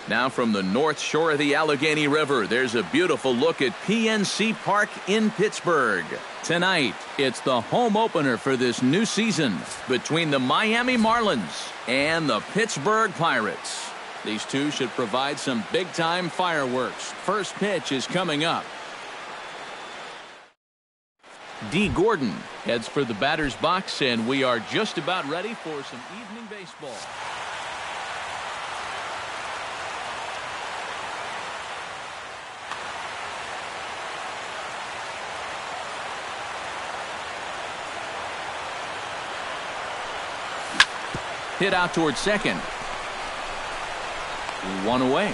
Now from the north shore of the Allegheny River, there's a beautiful look at PNC Park in Pittsburgh. Tonight, it's the home opener for this new season between the Miami Marlins and the Pittsburgh Pirates. These two should provide some big-time fireworks. First pitch is coming up. D. Gordon heads for the batter's box, and we are just about ready for some evening baseball. Hit out towards second. One away.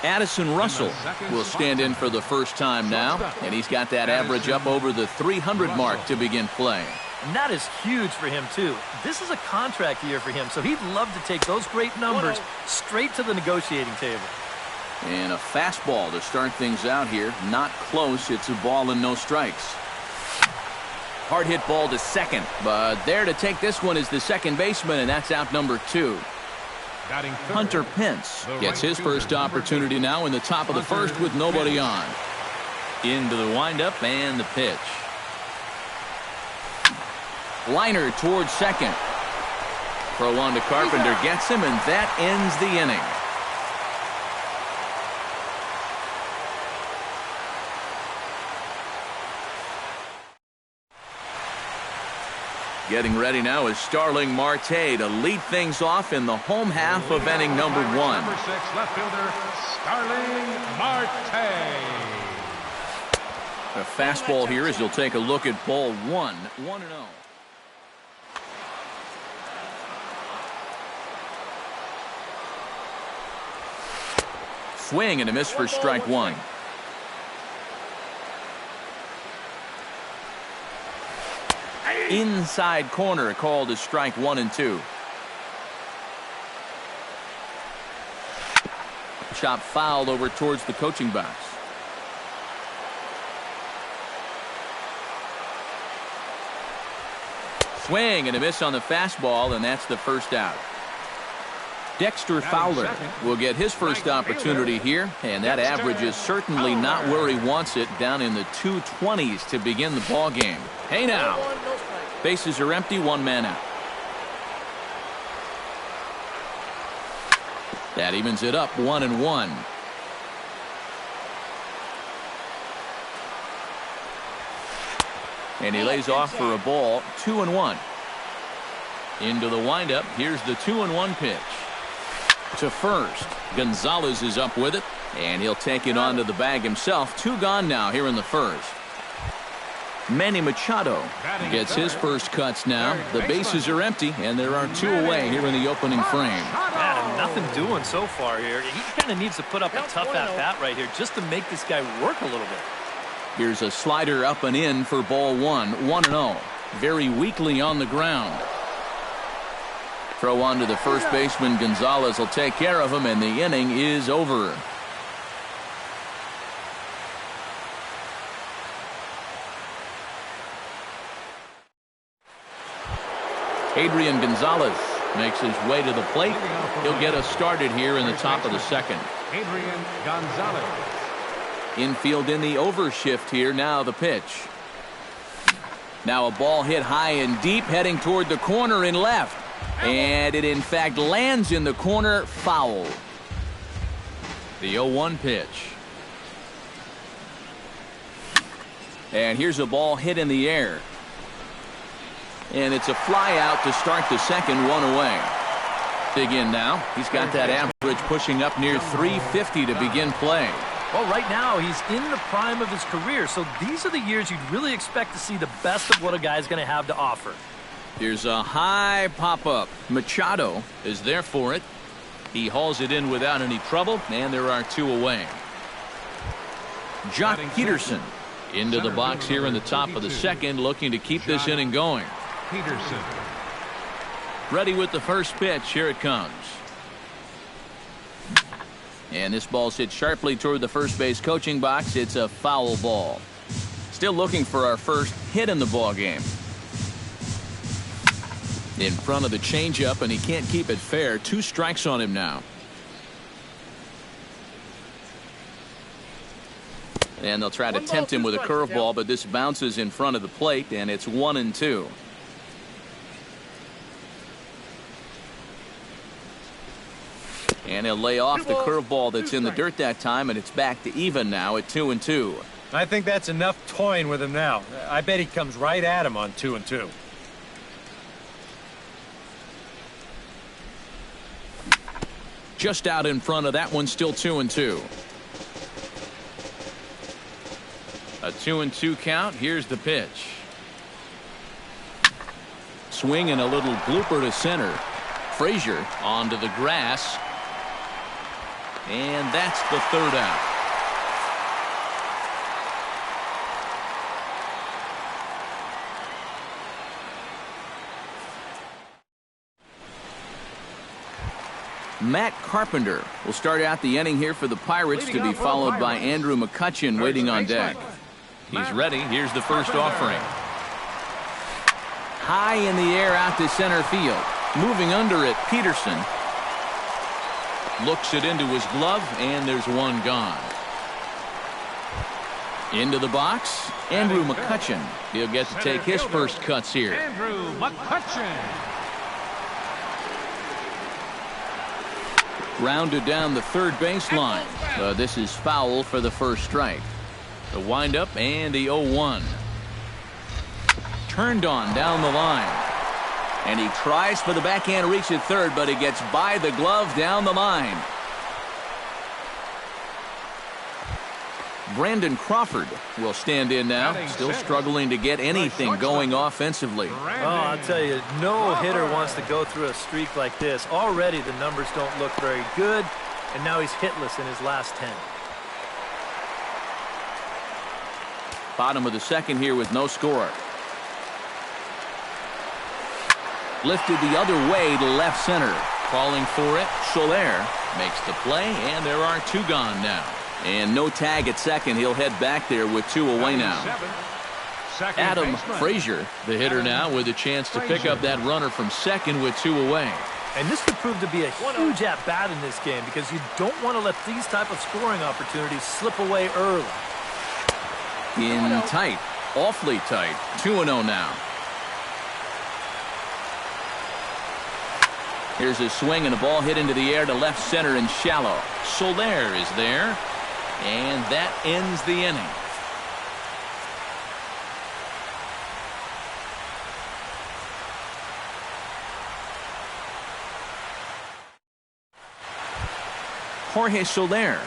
Addison Russell will stand in for the first time now, and he's got that average up over the 300 mark to begin play. And that is huge for him, too. This is a contract year for him, so he'd love to take those great numbers straight to the negotiating table. And a fastball to start things out here. Not close. It's a ball and no strikes. Hard hit ball to second, but there to take this one is the second baseman, and that's out number 2. Hunter Pence gets his first opportunity now in the top of the first with nobody on. Into the windup and the pitch. Liner towards second. Throw on to Carpenter gets him, and that ends the inning. Getting ready now is Starling Marte to lead things off in the home half of inning number 1. Number 6 left fielder Starling Marte. A fastball here as you'll take a look at ball 1. 1-0. Swing and a miss for strike 1. Inside corner called as strike 1 and 2. Chop fouled over towards the coaching box. Swing and a miss on the fastball, and that's the first out. Dexter Fowler will get his first opportunity here, and that average is certainly not where he wants it, down in the 220s to begin the ball game. Hey now. Bases are empty, one man out. That evens it up 1-1. And he lays off for a ball, 2-1. Into the windup, here's the 2-1 pitch. To first, Gonzalez is up with it, and he'll take it onto the bag himself. 2 gone now here in the first. Manny Machado gets his first cuts now. The bases are empty, and there are 2 away here in the opening frame. Man, nothing doing so far here. He kind of needs to put up a tough at-bat right here just to make this guy work a little bit. Here's a slider up and in for ball 1. 1-0. Very weakly on the ground. Throw on to the first baseman. Gonzalez will take care of him, and the inning is over. Adrian Gonzalez makes his way to the plate. He'll get us started here in the top of the second. Adrian Gonzalez. Infield in the overshift here. Now the pitch. Now a ball hit high and deep, heading toward the corner in left. And it in fact lands in the corner, foul. The 0-1 pitch. And here's a ball hit in the air. And it's a fly out to start the second, one away. Dig in now. He's got that average pushing up near 350 to begin play. Well, right now he's in the prime of his career, so these are the years you'd really expect to see the best of what a guy's going to have to offer. Here's a high pop-up. Machado is there for it. He hauls it in without any trouble, and there are two away. Jock Peterson into the box here in the top of the second, looking to keep this inning going. Peterson. Ready with the first pitch. Here it comes. And this ball's hit sharply toward the first base coaching box. It's a foul ball. Still looking for our first hit in the ball game. In front of the changeup, and he can't keep it fair. 2 strikes on him now. And they'll try to tempt him with a curveball, but this bounces in front of the plate, and it's 1-2. And he'll lay off the curveball that's in the dirt that time, and it's back to even now at 2-2. I think that's enough toying with him now. I bet he comes right at him on 2-2. Just out in front of that one, still 2-2. A 2-2 count. Here's the pitch. Swing and a little blooper to center. Frazier onto the grass. And that's the third out. Matt Carpenter will start out the inning here for the Pirates, to be followed by Andrew McCutchen waiting on deck. He's ready. Here's the first offering. High in the air out to center field. Moving under it, Peterson. Looks it into his glove, and there's one gone. Into the box, Andrew McCutchen. He'll get to take his first cuts here. Andrew McCutchen. Rounded down the third baseline. This is foul for the first strike. The windup and the 0-1. Turned on down the line. And he tries for the backhand reach at third, but he gets by the glove down the line. Brandon Crawford will stand in now, still struggling to get anything going offensively. Oh, I'll tell you, no hitter wants to go through a streak like this. Already the numbers don't look very good, and now he's hitless in his last 10. Bottom of the second here with no score. Lifted the other way to left center. Calling for it. Soler makes the play, and there are two gone now. And no tag at second. He'll head back there with two away now. Adam Frazier, the hitter now, with a chance to pick up that runner from second with two away. And this could prove to be a huge at-bat in this game, because you don't want to let these type of scoring opportunities slip away early. In tight. Awfully tight. 2-0 now. Here's a swing and a ball hit into the air to left center and shallow. Soler is there. And that ends the inning. Jorge Soler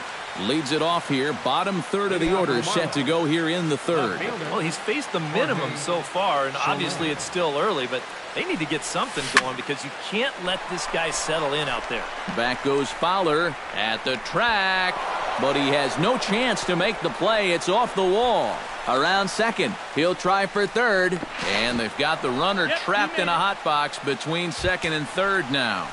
leads it off here. Bottom third of the order set to go here in the third. Well, he's faced the minimum so far, and obviously it's still early, but they need to get something going, because you can't let this guy settle in out there. Back goes Fowler at the track, but he has no chance to make the play. It's off the wall. Around second, he'll try for third, and they've got the runner trapped in a hot box between second and third now.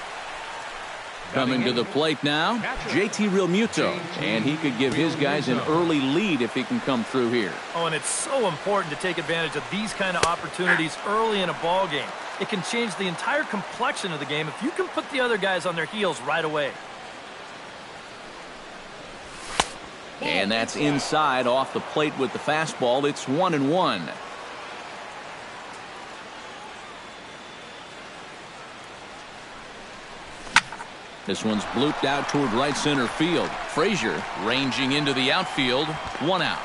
Coming to the plate now, JT Realmuto, and he could give his guys an early lead if he can come through here. Oh, and it's so important to take advantage of these kind of opportunities early in a ball game. It can change the entire complexion of the game if you can put the other guys on their heels right away. And that's inside off the plate with the fastball. It's 1-1. This one's blooped out toward right center field. Frazier ranging into the outfield. 1 out.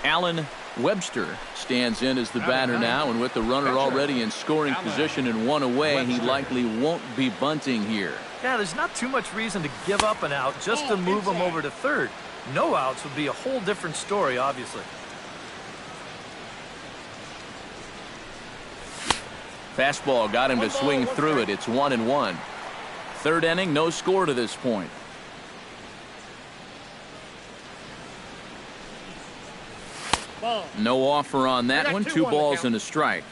Allen Webster stands in as the batter now, and with the runner already in scoring position and 1 away, he likely won't be bunting here. Yeah, there's not too much reason to give up an out just to move him over to third. No outs would be a whole different story, obviously. Fastball got him to swing through it. It's 1-1. Third inning, no score to this point. No offer on that one. 2 balls and a strike.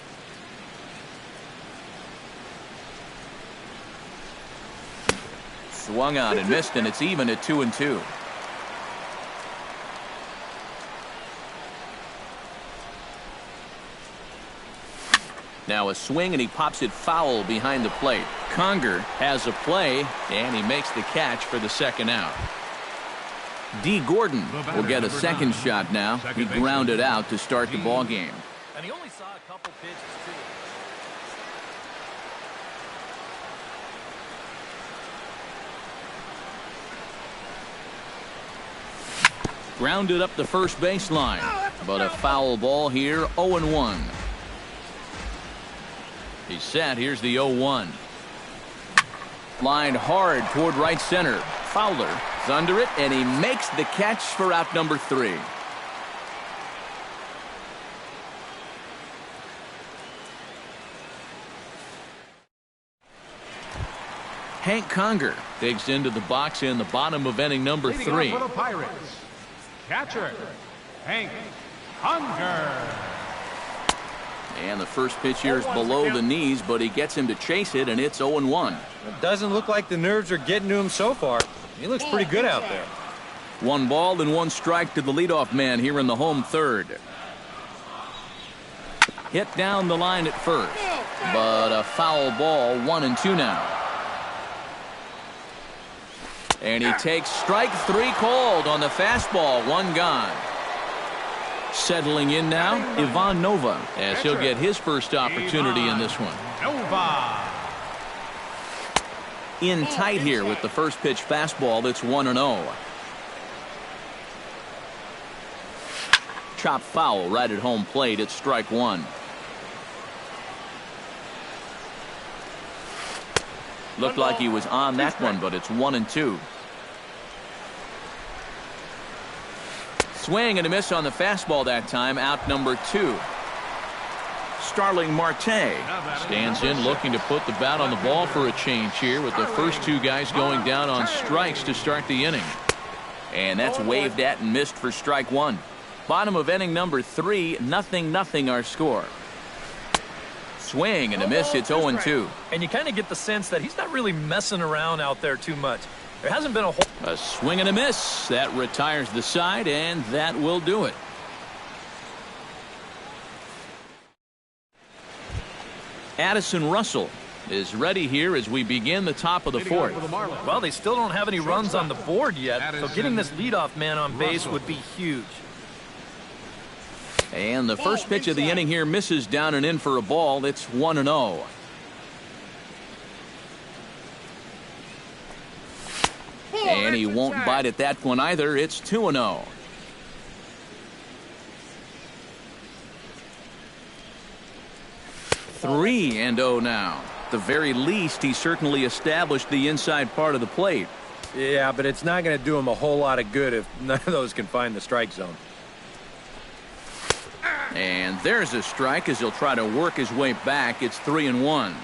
Swung on and missed, and it's even at 2-2. Now a swing, and he pops it foul behind the plate. Conger has a play, and he makes the catch for the second out. D. Gordon will get a second shot now. He grounded out to start the ball game. And he only saw a couple pitches, too. Grounded up the first baseline, but a foul ball here. 0-1. He's set. Here's the 0-1. Lined hard toward right center. Fowler is under it, and he makes the catch for out number 3. Hank Conger digs into the box in the bottom of inning number 3. For the Pirates, catcher Hank Conger. And the first pitch here is below the knees, but he gets him to chase it, and it's 0-1. It doesn't look like the nerves are getting to him so far. He looks pretty good out there. 1 ball and 1 strike to the leadoff man here in the home third. Hit down the line at first, but a foul ball. 1-2 now. And he takes strike 3 called on the fastball. 1 gone. Settling in now, Ivan Nova, as he'll get his first opportunity in this one. Nova. In tight here with the first pitch fastball. That's 1-0. Chop foul right at home plate. It's strike 1. Looked like he was on that one, but it's 1-2. Swing and a miss on the fastball that time. Out number 2. Starling Marte stands in, looking to put the bat on the ball for a change here, with the first 2 guys going down on strikes to start the inning. And that's waved at and missed for strike 1. Bottom of inning number 3, 0-0 our score. Swing and a miss. It's 0-2. And you kind of get the sense that he's not really messing around out there too much. There hasn't been a whole... A swing and a miss. That retires the side, and that will do it. Addison Russell is ready here as we begin the top of the 4th. Well, they still don't have any runs on the board yet, so getting this leadoff man on base would be huge. And the first pitch of the inning here misses down and in for a ball. It's 1-0. And he won't bite at that one either. It's 2-0. Three and 0 now. At the very least, he certainly established the inside part of the plate. Yeah, but it's not going to do him a whole lot of good if none of those can find the strike zone. And there's a strike as he'll try to work his way back. It's 3-1.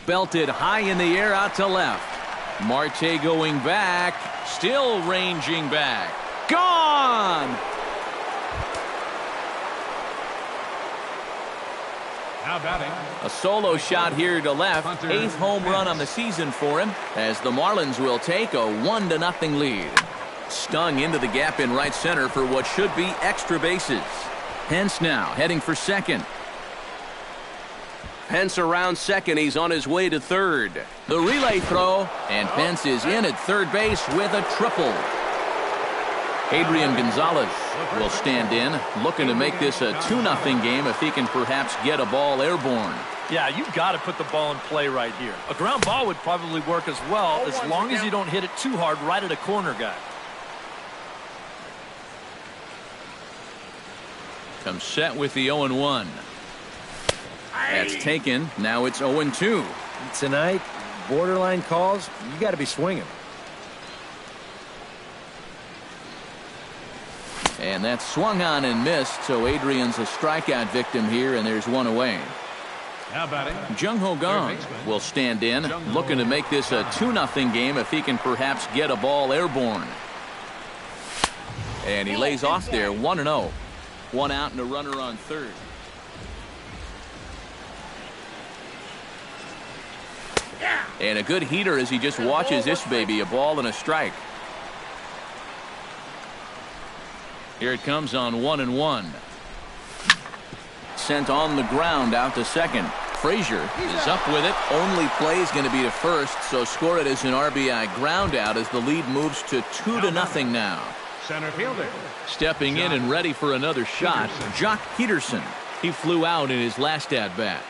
Belted high in the air out to left. Marte going back, still ranging back. Gone! Now batting. A solo shot here to left. 8th home run on the season for him, as the Marlins will take a 1-0 lead. Stung into the gap in right center for what should be extra bases. Pence now heading for second. Pence around second. He's on his way to third. The relay throw, and Pence is in at third base with a triple. Adrian Gonzalez will stand in, looking to make this a 2-0 game if he can perhaps get a ball airborne. Yeah, you've got to put the ball in play right here. A ground ball would probably work as well, as long as you don't hit it too hard right at a corner guy. Comes set with the 0-1. That's taken. Now it's 0-2. Tonight, borderline calls, you got to be swinging. And that's swung on and missed, so Adrian's a strikeout victim here, and there's one away. Now batting, Jung Ho Gong will stand in, looking to make this a 2-0 game if he can perhaps get a ball airborne. And he lays off there, 1-0. One out and a runner on third. And a good heater as he just watches this baby, a ball and a strike. Here it comes on 1-1. Sent on the ground out to second. Frazier is up with it. Only play is going to be to first, so score it as an RBI ground out as the lead moves to 2-0 now. center fielder. Stepping in and ready for another shot, Jock Peterson. He flew out in his last at-bat.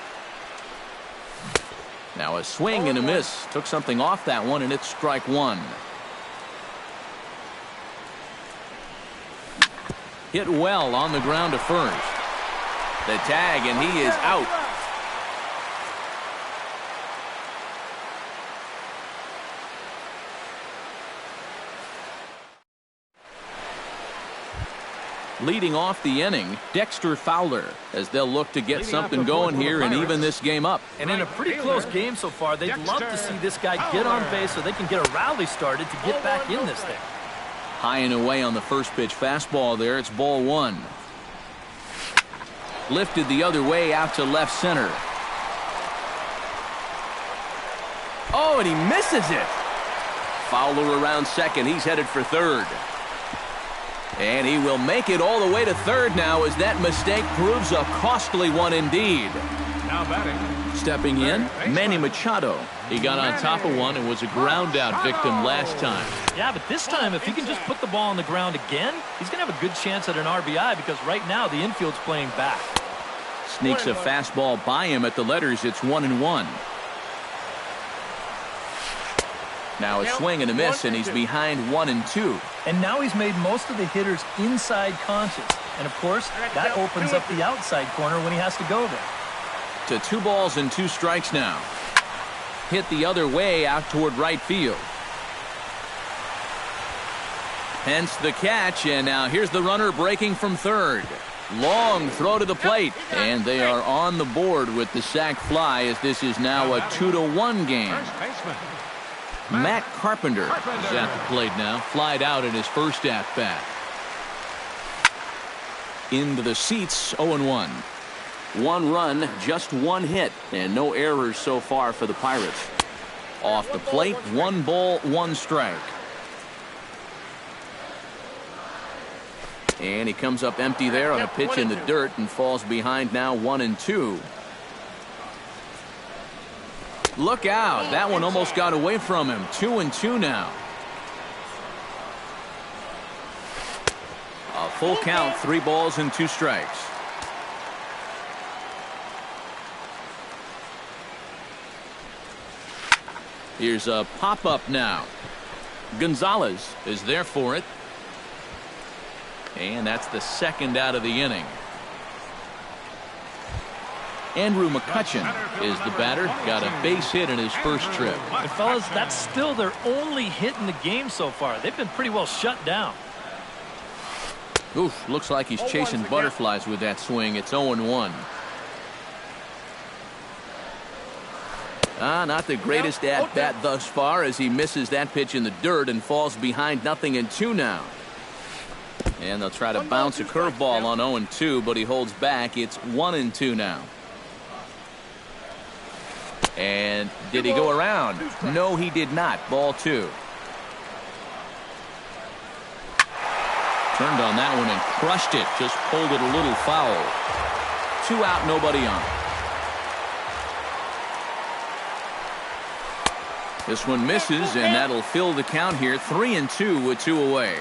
Now a swing and a miss. Took something off that one, and it's strike one. Hit well on the ground to first. The tag, and he is out. Leading off the inning, Dexter Fowler, as they'll look to get something going here and even this game up. And in a pretty close game so far, they'd love to see this guy get on base so they can get a rally started to get back in this thing. High and away on the first pitch fastball there. It's ball one. Lifted the other way out to left center. Oh, and he misses it. Fowler around second. He's headed for third. And he will make it all the way to third now as that mistake proves a costly one indeed. Now batting. Stepping in, Manny Machado. He got on top of one and was a ground out victim last time. Yeah, but this time, if he can just put the ball on the ground again, he's going to have a good chance at an RBI because right now the infield's playing back. Sneaks a fastball by him at the letters. It's 1-1. Now a swing and a miss, and he's behind 1-2. And now he's made most of the hitters inside conscious. And, of course, that opens up the outside corner when he has to go there. To 2 balls and 2 strikes now. Hit the other way out toward right field. Hence the catch, and now here's the runner breaking from third. Long throw to the plate, and they are on the board with the sac fly as this is now a 2-1 game. First baseman. Matt Carpenter is at the plate now, flied out in his first at-bat. Into the seats, 0-1. 1 run, just 1 hit, and no errors so far for the Pirates. Off the plate, 1 ball, 1 strike. And he comes up empty there on a pitch in the dirt and falls behind now 1-2. Look out. That one almost got away from him. 2-2 now. A full count, 3 balls and 2 strikes. Here's a pop-up now. Gonzalez is there for it. And that's the second out of the inning. Andrew McCutchen is the batter. Got a base hit in his first trip. And, fellas, that's still their only hit in the game so far. They've been pretty well shut down. Oof, looks like he's chasing butterflies with that swing. It's 0-1. Not the greatest at-bat thus far as he misses that pitch in the dirt and falls behind 0-2 now. And they'll try to bounce a curveball on 0-2, but he holds back. It's 1-2 now. And did he go around? No, he did not. Ball 2. Turned on that one and crushed it. Just pulled it a little foul. 2 out, nobody on. This one misses, and that'll fill the count here. 3-2 with 2 away.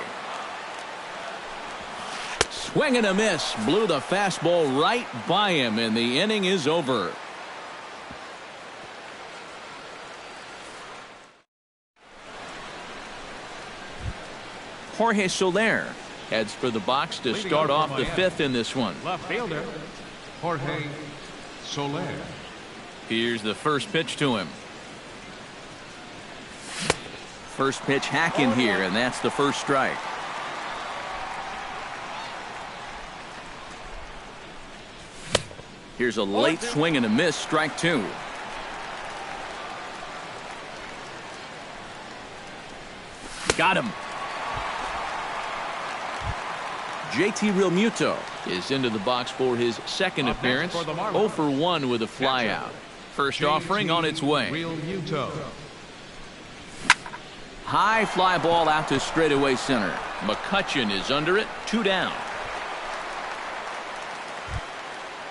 Swing and a miss. Blew the fastball right by him, and the inning is over. Jorge Soler heads for the box to start off the 5th in this one. Left fielder, Jorge Soler. Here's the first pitch to him. First pitch hacking here, and that's the first strike. Here's a late swing and a miss, strike 2. Got him. JT Realmuto is into the box for his second appearance. 0 for 1 with a flyout. First offering on its way. High fly ball out to straightaway center. McCutchen is under it. 2 down.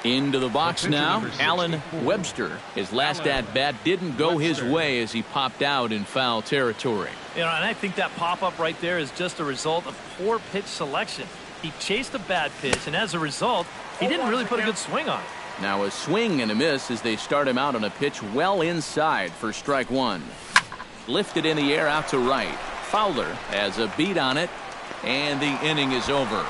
Into the box now, Alan Webster. His last at-bat didn't go his way as he popped out in foul territory. You know, and I think that pop-up right there is just a result of poor pitch selection. He chased a bad pitch, and as a result, he didn't really put a good swing on it. Now a swing and a miss as they start him out on a pitch well inside for strike 1. Lifted in the air out to right. Fowler has a beat on it, and the inning is over.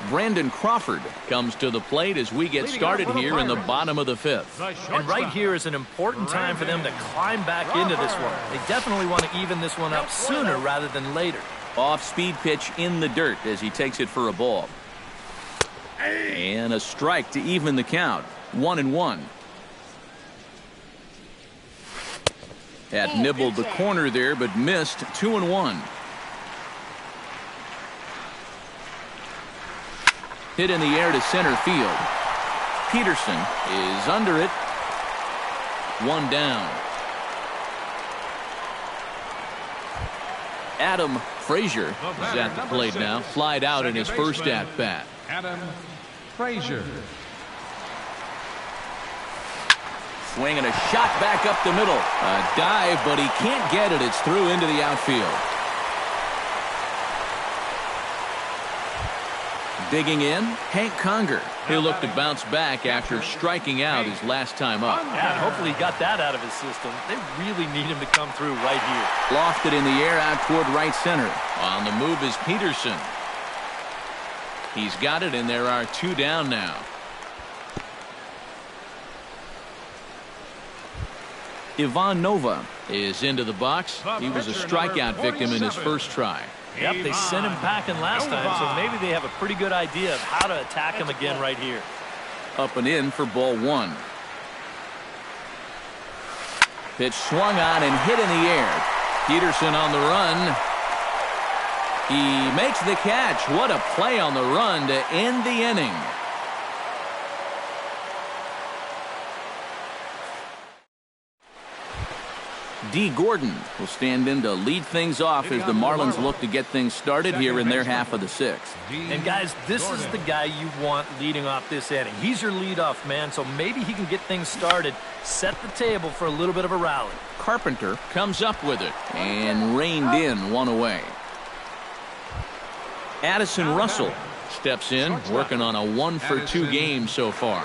Brandon Crawford comes to the plate as we get started here in the bottom of the 5th. And right here is an important time for them to climb back into this one. They definitely want to even this one up sooner rather than later. Off-speed pitch in the dirt as he takes it for a ball. And a strike to even the count. 1-1. Had nibbled the corner there but missed. 2-1. Hit in the air to center field. Peterson is under it. 1 down. Adam Frazier is at the plate now. Flied out in his first at-bat. Adam Frazier. Swing and a shot back up the middle. A dive, but he can't get it. It's through into the outfield. Digging in, Hank Conger. He'll look to bounce back after striking out his last time up. Yeah, and hopefully he got that out of his system. They really need him to come through right here. Lofted in the air out toward right center. On the move is Peterson. He's got it, and there are 2 down now. Ivan Nova is into the box. He was a strikeout victim in his first try. Yep, they sent him packing last time, so maybe they have a pretty good idea of how to attack him again right here. Up and in for ball 1. Pitch swung on and hit in the air. Peterson on the run. He makes the catch. What a play on the run to end the inning. D. Gordon will stand in to lead things off as the Marlins look to get things started here in their half of the 6th. And guys, this is the guy you want leading off this inning. He's your leadoff man, so maybe he can get things started, set the table for a little bit of a rally. Carpenter comes up with it and reined in 1 away. Addison Russell steps in, working on a 1-for-2 game so far.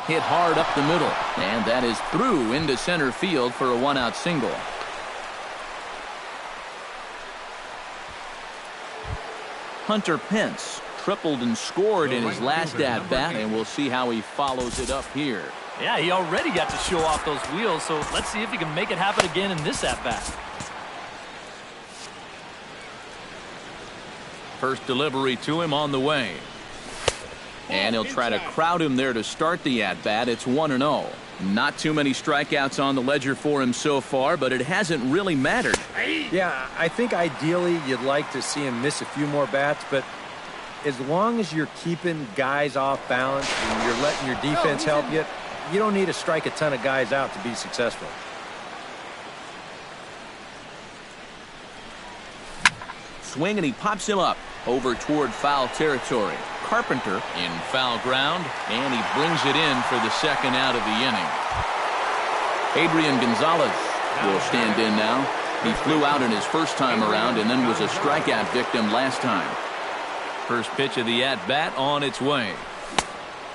Hit hard up the middle, and that is through into center field for a 1-out single. Hunter Pence tripled and scored in his last at-bat, and we'll see how he follows it up here. Yeah, he already got to show off those wheels, so let's see if he can make it happen again in this at-bat. First delivery to him on the way. And he'll try to crowd him there to start the at-bat. It's 1-0. Not too many strikeouts on the ledger for him so far, but it hasn't really mattered. Yeah, I think ideally you'd like to see him miss a few more bats, but as long as you're keeping guys off balance and you're letting your defense help you, you don't need to strike a ton of guys out to be successful. Swing, and he pops him up over toward foul territory. Carpenter in foul ground, and he brings it in for the second out of the inning. Adrian Gonzalez will stand in now. He flew out in his first time around and then was a strikeout victim last time. First pitch of the at-bat on its way.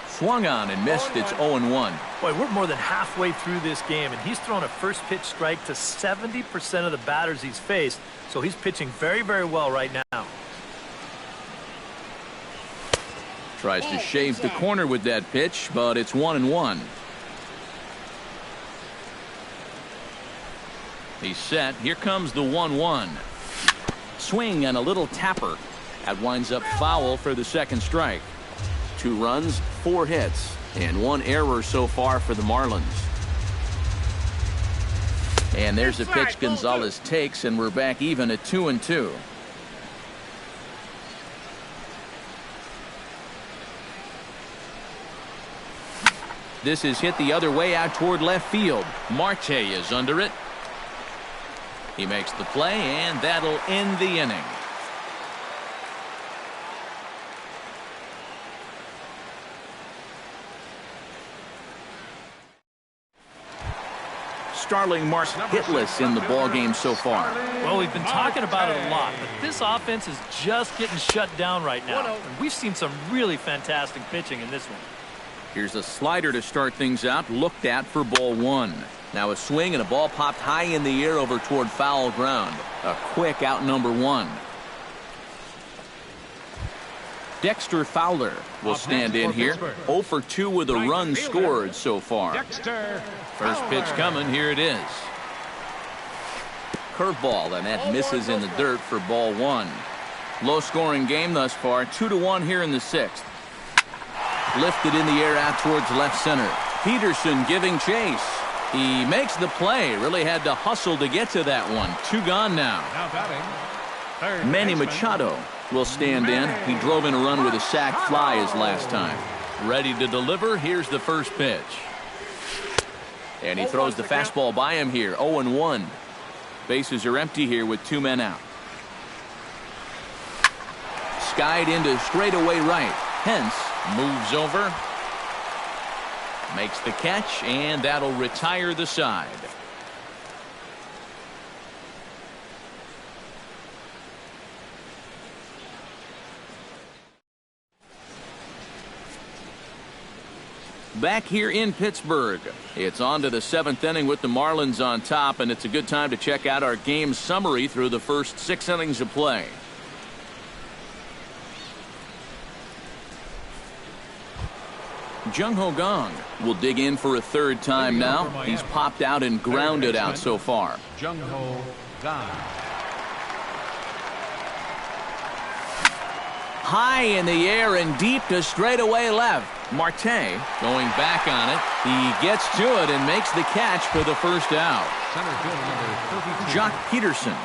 Swung on and missed. It's 0-1. Boy, we're more than halfway through this game, and he's thrown a first pitch strike to 70% of the batters he's faced, so he's pitching very, very well right now. Tries to shave the corner with that pitch, but it's 1-1. He's set. Here comes the 1-1. Swing and a little tapper. That winds up foul for the second strike. 2 runs, 4 hits, and 1 error so far for the Marlins. And there's a pitch Gonzalez takes, and we're back even at 2-2. This is hit the other way out toward left field. Marte is under it. He makes the play, and that'll end the inning. Starling Marte hitless in the ballgame so far. Well, we've been talking about it a lot, but this offense is just getting shut down right now. And we've seen some really fantastic pitching in this one. Here's a slider to start things out, looked at for ball 1. Now a swing and a ball popped high in the air over toward foul ground. A quick out number 1. Dexter Fowler will stand in here. 0 for 2 with a run scored so far. First pitch coming. Here it is. Curveball, and that misses in the dirt for ball 1. Low scoring game thus far. 2-1 here in the 6th. Lifted in the air out towards left center. Peterson giving chase. He makes the play. Really had to hustle to get to that one. 2 gone now. Manny Machado will stand in. He drove in a run with a sac fly his last time. Ready to deliver. Here's the first pitch. And he throws the fastball by him here. 0-1. Bases are empty here with 2 men out. Skied into straightaway right. Hence moves over. Makes the catch, and that'll retire the side. Back here in Pittsburgh, it's on to the 7th inning with the Marlins on top, and it's a good time to check out our game summary through the first 6 innings of play. Jung Ho Gong will dig in for a 3rd time now. He's popped out and grounded out so far. Jung Ho Gong. High in the air and deep to straightaway left. Marte going back on it. He gets to it and makes the catch for the first out. Jock Peterson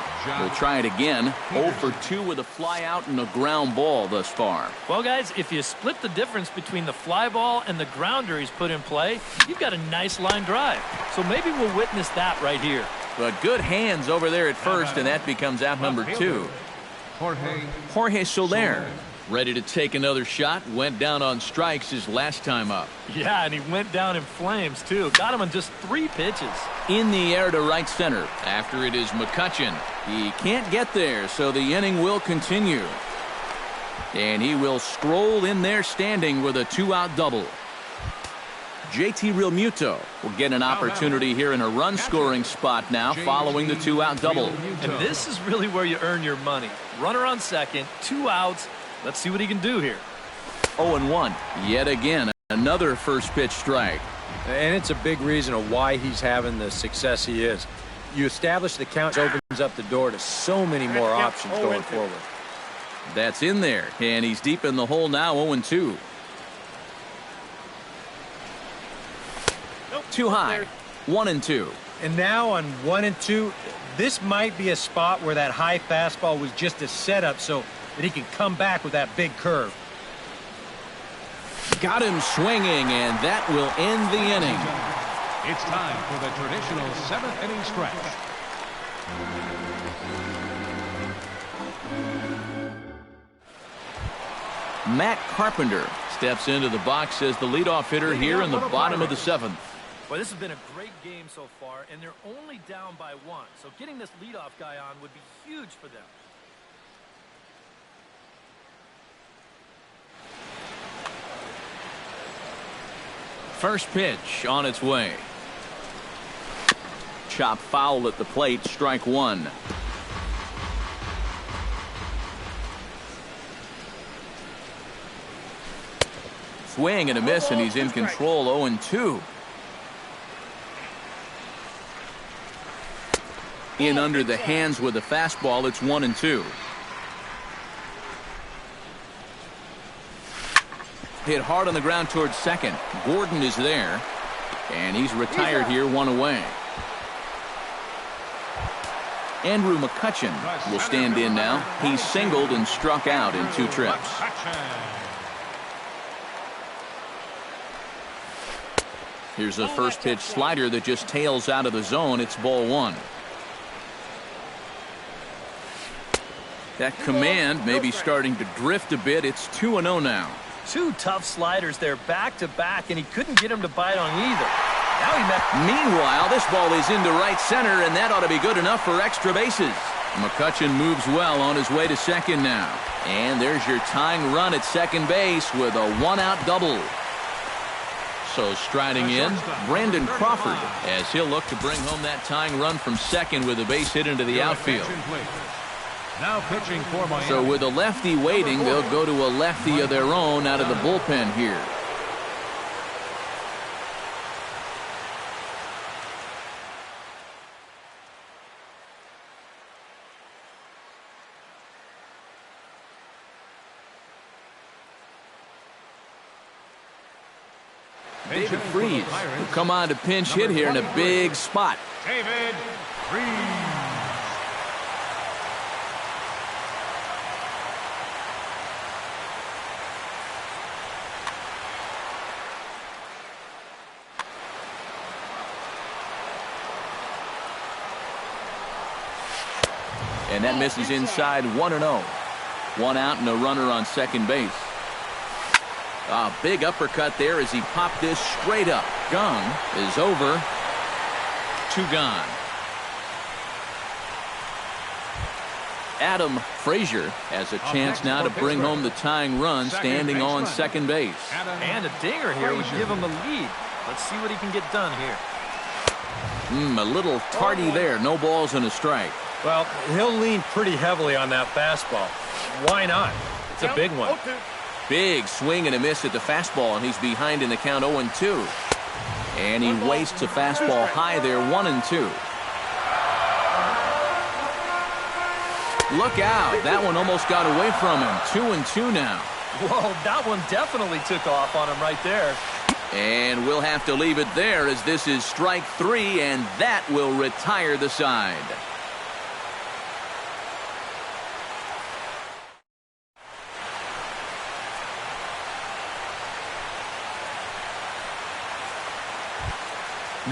will try it again. 0 for 2 with a fly out and a ground ball thus far. Well, guys, if you split the difference between the fly ball and the grounder he's put in play, you've got a nice line drive. So maybe we'll witness that right here. But good hands over there at first, and that becomes out number 2. Jorge Soler ready to take another shot. Went down on strikes his last time up. Yeah, and he went down in flames, too. Got him on just 3 pitches. In the air to right center. After it is McCutchen. He can't get there, so the inning will continue. And he will stroll in there standing with a 2-out double. JT Realmuto will get an opportunity here in a run-scoring spot now following the 2-out double. And this is really where you earn your money. Runner on second, 2 outs. Let's see what he can do here. 0-1. Yet again, another first pitch strike. And it's a big reason of why he's having the success he is. You establish the count, opens up the door to so many more options going forward. That's in there, and he's deep in the hole now. 0-2. Too high. 1-2. And now on 1-2, this might be a spot where that high fastball was just a setup so that he can come back with that big curve. Got him swinging, and that will end the inning. It's time for the traditional 7th inning stretch. Matt Carpenter steps into the box as the leadoff hitter here in the bottom of the 7th. Well, this has been a great game so far, and they're only down by 1. So getting this leadoff guy on would be huge for them. First pitch on its way. Chop foul at the plate, strike 1. Swing and a miss, and he's in control. 0-2. In under the hands with a fastball. It's 1-2. Hit hard on the ground towards second. Gordon is there, and he's retired here, 1 away. Andrew McCutchen will stand in now. He's singled and struck out in 2 trips. Here's a first pitch slider that just tails out of the zone. It's ball 1. That command may be starting to drift a bit. It's 2-0 now. 2 tough sliders there back to back, and he couldn't get him to bite on either. Now he met. Meanwhile, this ball is into right center, and that ought to be good enough for extra bases. McCutchen moves well on his way to second now. And there's your tying run at second base with a 1-out double. So striding in, Brandon Crawford, as he'll look to bring home that tying run from second with a base hit into the outfield. Now pitching for Miami. So with a lefty waiting, they'll go to a lefty of their own out of the bullpen here. David Freese will come on to pinch hit here in a big spot. David Freese. And that misses inside. 1-0. 1 out and a runner on second base. A big uppercut there as he popped this straight up. Gung is over. 2 gone. Adam Frazier has a chance now to bring home the tying run, standing on second base. And a dinger here would give him the lead. Let's see what he can get done here. A little tardy there. No balls and a strike. Well, he'll lean pretty heavily on that fastball. Why not? It's a big one. Big swing and a miss at the fastball, and he's behind in the count 0-2. And he wastes a fastball high there, 1-2. Look out. That one almost got away from him. 2-2 now. Whoa, that one definitely took off on him right there. And we'll have to leave it there as this is strike 3, and that will retire the side.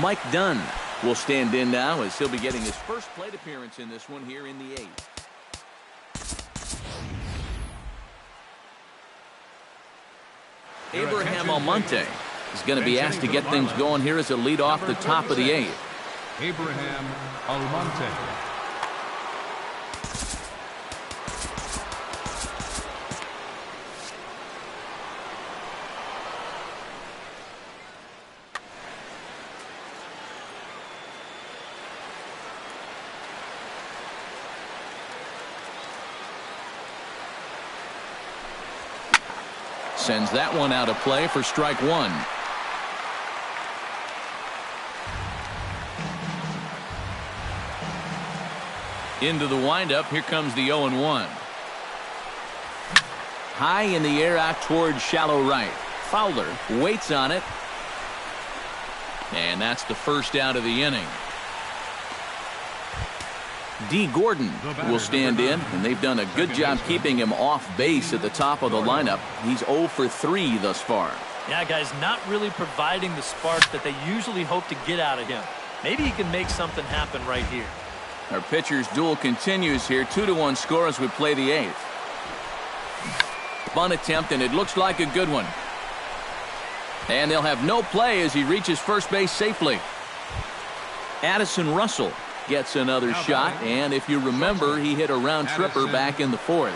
Mike Dunn will stand in now as he'll be getting his first plate appearance in this one here in the 8th. Abraham Almonte is going to be asked to get things going here as a lead off the top of the 8th. Abraham Almonte. Sends that one out of play for strike 1. Into the windup. Here comes the 0-1. High in the air out towards shallow right. Fowler waits on it. And that's the first out of the inning. D. Gordon will stand in, and they've done a good job keeping him off base at the top of the lineup. He's 0 for 3 thus far. Yeah, guys, not really providing the spark that they usually hope to get out of him. Maybe he can make something happen right here. Our pitcher's duel continues here. 2-1 score as we play the 8th. Bunt attempt, and it looks like a good one. And they'll have no play as he reaches first base safely. Addison Russell gets another shot, and if you remember, he hit a round tripper back in the 4th.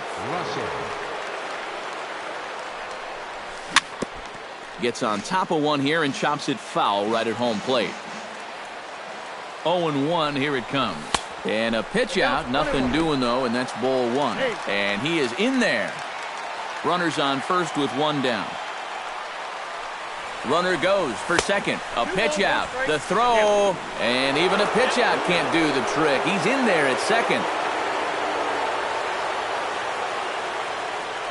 Gets on top of one here and chops it foul right at home plate. 0-1, here it comes. And a pitch out, nothing doing though, and that's ball 1. And he is in there. Runners on first with 1 down. Runner goes for second. A pitch out. The throw. And even a pitch out can't do the trick. He's in there at second.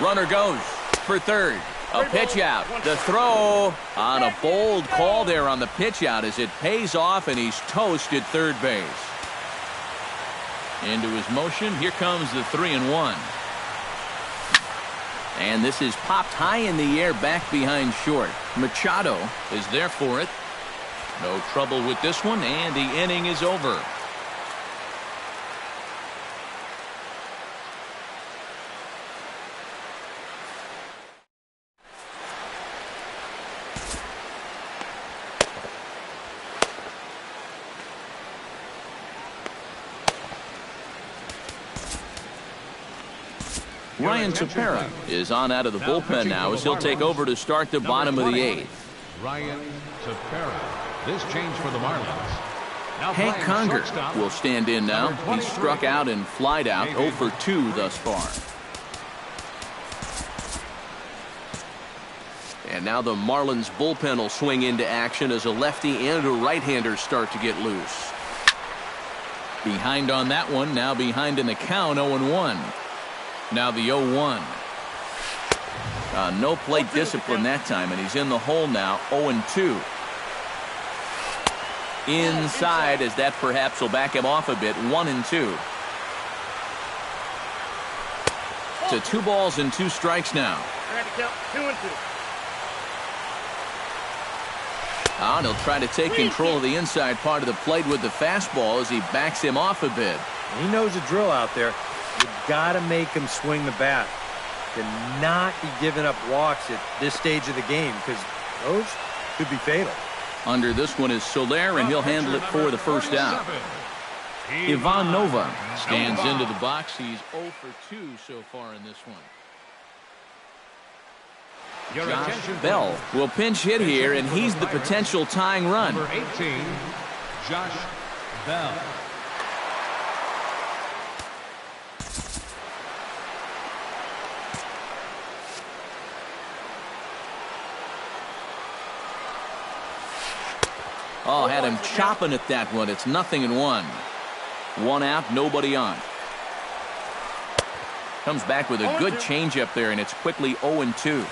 Runner goes for third. A pitch out. The throw. On a bold call there on the pitch out as it pays off, and he's toast at third base. Into his motion. Here comes the 3-1. And this is popped high in the air back behind short. Machado is there for it. No trouble with this one, and the inning is over. Ryan Tepera is on out of the bullpen now as he'll take over to start the bottom of the 8th. Ryan Tepera. This change for the Marlins. Hank Conger will stand in now. He struck out and flied out, 0 for 2 thus far. And now the Marlins bullpen will swing into action as a lefty and a right-hander start to get loose. Behind on that one, now behind in the count, 0-1. Now the 0-1. No plate discipline that time, and he's in the hole now, 0-2. Inside, as that perhaps will back him off a bit, 1-2. To 2 balls and 2 strikes now. And he'll try to take control of the inside part of the plate with the fastball as he backs him off a bit. He knows the drill out there. You got to make him swing the bat. Cannot be giving up walks at this stage of the game because those could be fatal. Under this one is Soler, and he'll handle it for the first out. Ivan Nova stands into the box. He's 0 for 2 so far in this one. Josh Bell will pinch hit here, and he's the potential tying run. Number 18, Josh Bell. Oh, had him chopping at that one. It's 0-1. 1 out, nobody on. Comes back with a good changeup there, and it's quickly 0-2.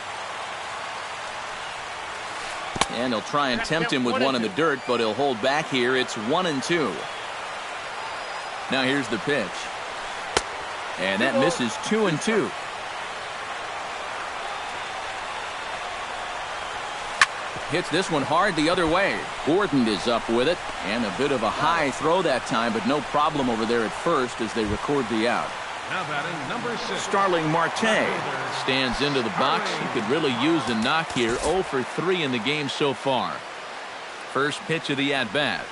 And he'll try and tempt him with one in the dirt, but he'll hold back here. It's 1-2. Now here's the pitch. And that misses 2-2. Hits this one hard the other way. Gordon is up with it, and a bit of a high throw that time, but no problem over there at first as they record the out. Now batting number 6. Starling Marte stands into the box. He could really use a knock here. 0 for 3 in the game so far. First pitch of the at-bat.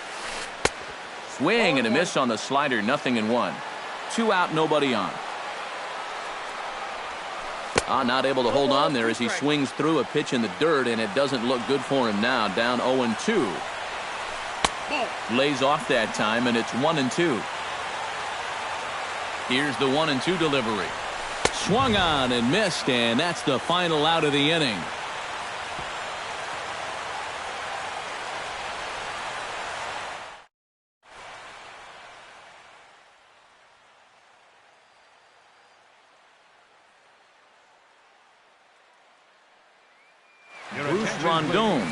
Swing and a miss on the slider. 0-1. 2 out, nobody on. Not able to hold on there as he swings through a pitch in the dirt, and it doesn't look good for him now. Down 0-2. Lays off that time, and it's 1-2. Here's the 1-2 delivery. Swung on and missed, and that's the final out of the inning. Bruce Rondon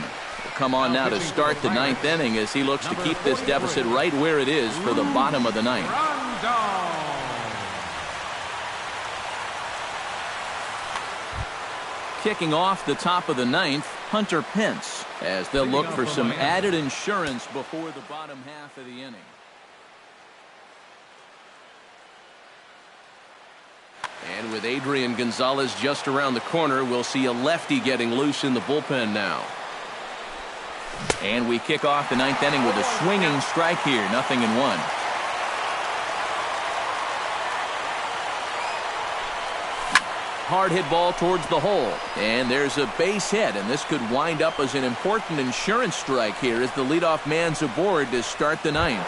come on now to start the ninth inning as he looks to keep this deficit right where it is for the bottom of the ninth. Kicking off the top of the ninth, Hunter Pence, as they'll look for some added insurance before the bottom half of the inning. And with Adrian Gonzalez just around the corner, we'll see a lefty getting loose in the bullpen now. And we kick off the ninth inning with a swinging strike here, 0-1. Hard hit ball towards the hole, and there's a base hit, and this could wind up as an important insurance strike here as the leadoff man's aboard to start the ninth.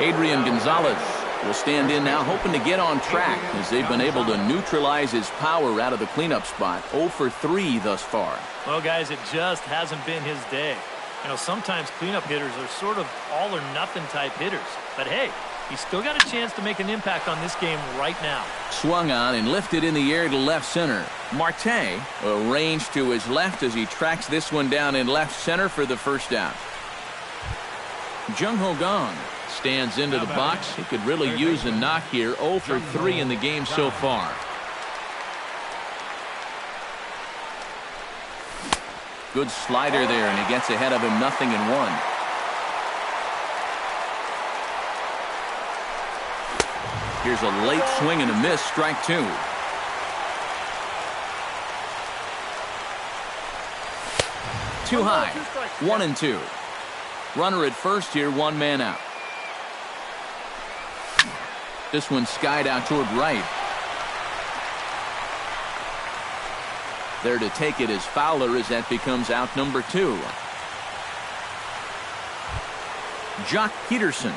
Adrian Gonzalez will stand in now, hoping to get on track as they've been able to neutralize his power out of the cleanup spot. 0 for 3 thus far. Well, guys, it just hasn't been his day. You know, sometimes cleanup hitters are sort of all or nothing type hitters, but hey, he's still got a chance to make an impact on this game right now. Swung on and lifted in the air to left center. Marte arranged to his left as he tracks this one down in left center for the first out. Jung Ho Gong stands into the box. He could really use a knock here. 0 for 3 in the game so far. Good slider there, and he gets ahead of him. 0-1. Here's a late swing and a miss. Strike 2. Too high. 1-2. Runner at first here, one man out. This one skied out toward right. There to take it is Fowler as that becomes out number 2. Jock Peterson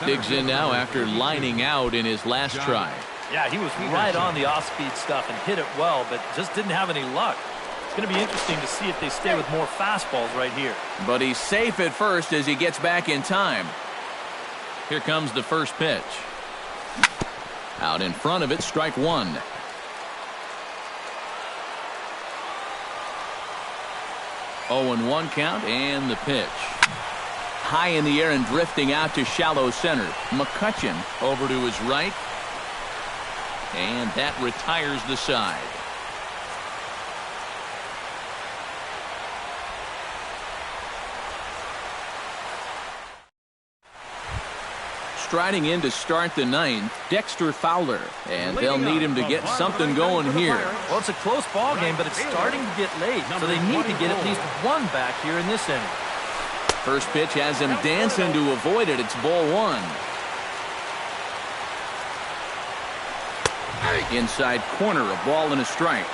digs in now after lining out in his last try. Yeah, he was right on the off-speed stuff and hit it well, but just didn't have any luck. It's going to be interesting to see if they stay with more fastballs right here. But he's safe at first as he gets back in time. Here comes the first pitch. Out in front of it, strike 1. Oh, and 1 count, and the pitch. High in the air and drifting out to shallow center. McCutchen over to his right. And that retires the side. Striding in to start the ninth, Dexter Fowler, and they'll need him to get something going here. Well, it's a close ball game, but it's starting to get late, so they need to get at least one back here in this inning. First pitch has him dancing to avoid it. It's ball 1. Inside corner, a ball and a strike.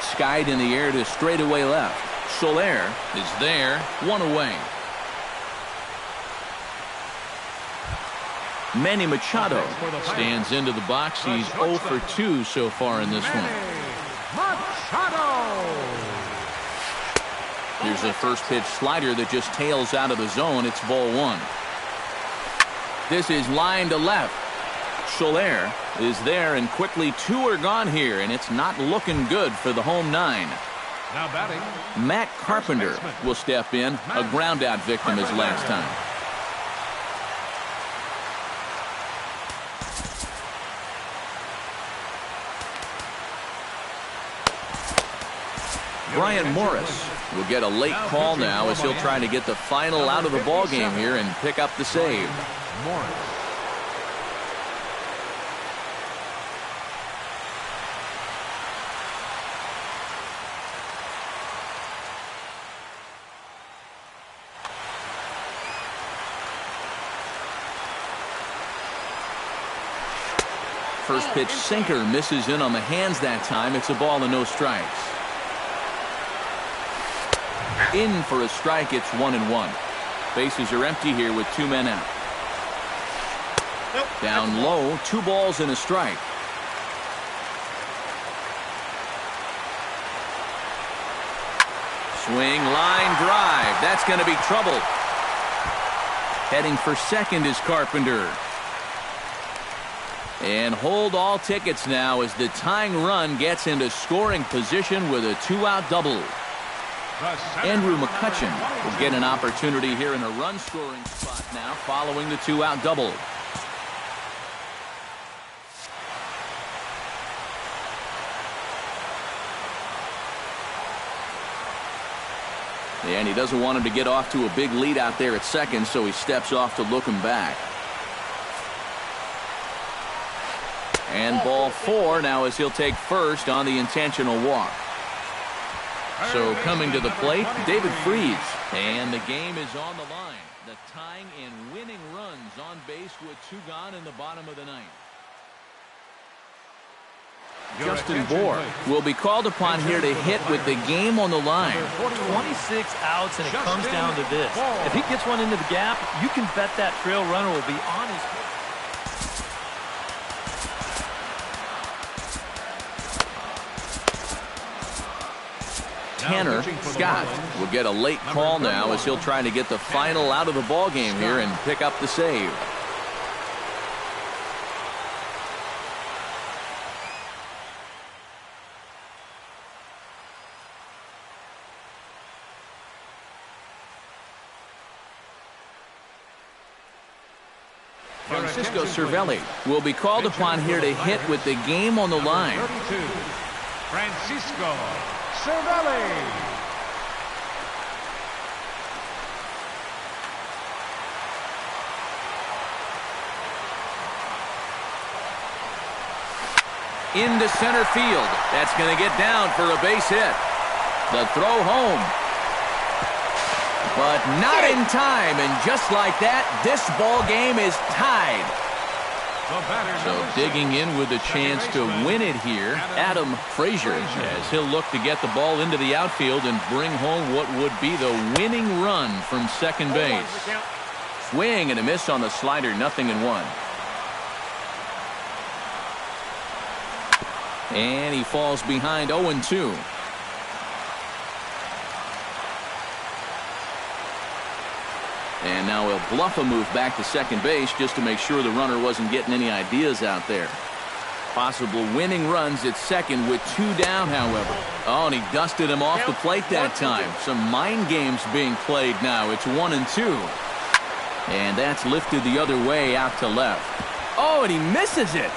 Skied in the air to straightaway left. Soler is there, 1 away. Manny Machado stands into the box. He's 0 for 2 so far in this one. Here's a first pitch slider that just tails out of the zone. It's ball 1. This is line to left. Soler is there, and quickly 2 are gone here, and it's not looking good for the home 9. Now batting, Matt Carpenter will step in, a ground out victim his last time. Brian Morris will get a late call now as he'll try to get the final out of the ball game here and pick up the save. Morris. First pitch sinker misses in on the hands that time. It's a ball and no strikes. In for a strike. It's 1-1. Bases are empty here with 2 men out. Down low, 2 balls and a strike. Swing, line drive. That's going to be trouble. Heading for second is Carpenter. And hold all tickets now as the tying run gets into scoring position with a two-out double. Andrew McCutcheon will get an opportunity here in a run-scoring spot now following the two-out double. And he doesn't want him to get off to a big lead out there at second, so he steps off to look him back. And ball 4 now as he'll take first on the intentional walk. So coming to the plate, David Freese. And the game is on the line. The tying and winning runs on base with 2 gone in the bottom of the ninth. Justin Bohr will be called upon here to hit with the game on the line. 26 outs, and it comes down to this. If he gets one into the gap, you can bet that trail runner will be on his feet. Tanner Scott will get a late call now as he'll try to get the final out of the ball game here and pick up the save. Francisco Cervelli will be called upon here to hit with the game on the line. Francisco Cervelli. Into center field. That's going to get down for a base hit. The throw home. But not in time, and just like that, this ball game is tied. So digging in with a chance to win it here, Adam Frazier, as he'll look to get the ball into the outfield and bring home what would be the winning run from second base. Swing and a miss on the slider, 0-1. And he falls behind 0-2. And now he'll bluff a move back to second base just to make sure the runner wasn't getting any ideas out there. Possible winning runs at second with 2 down, however. Oh, and he dusted him off the plate that time. Some mind games being played now. It's 1-2. And that's lifted the other way out to left. Oh, and he misses it.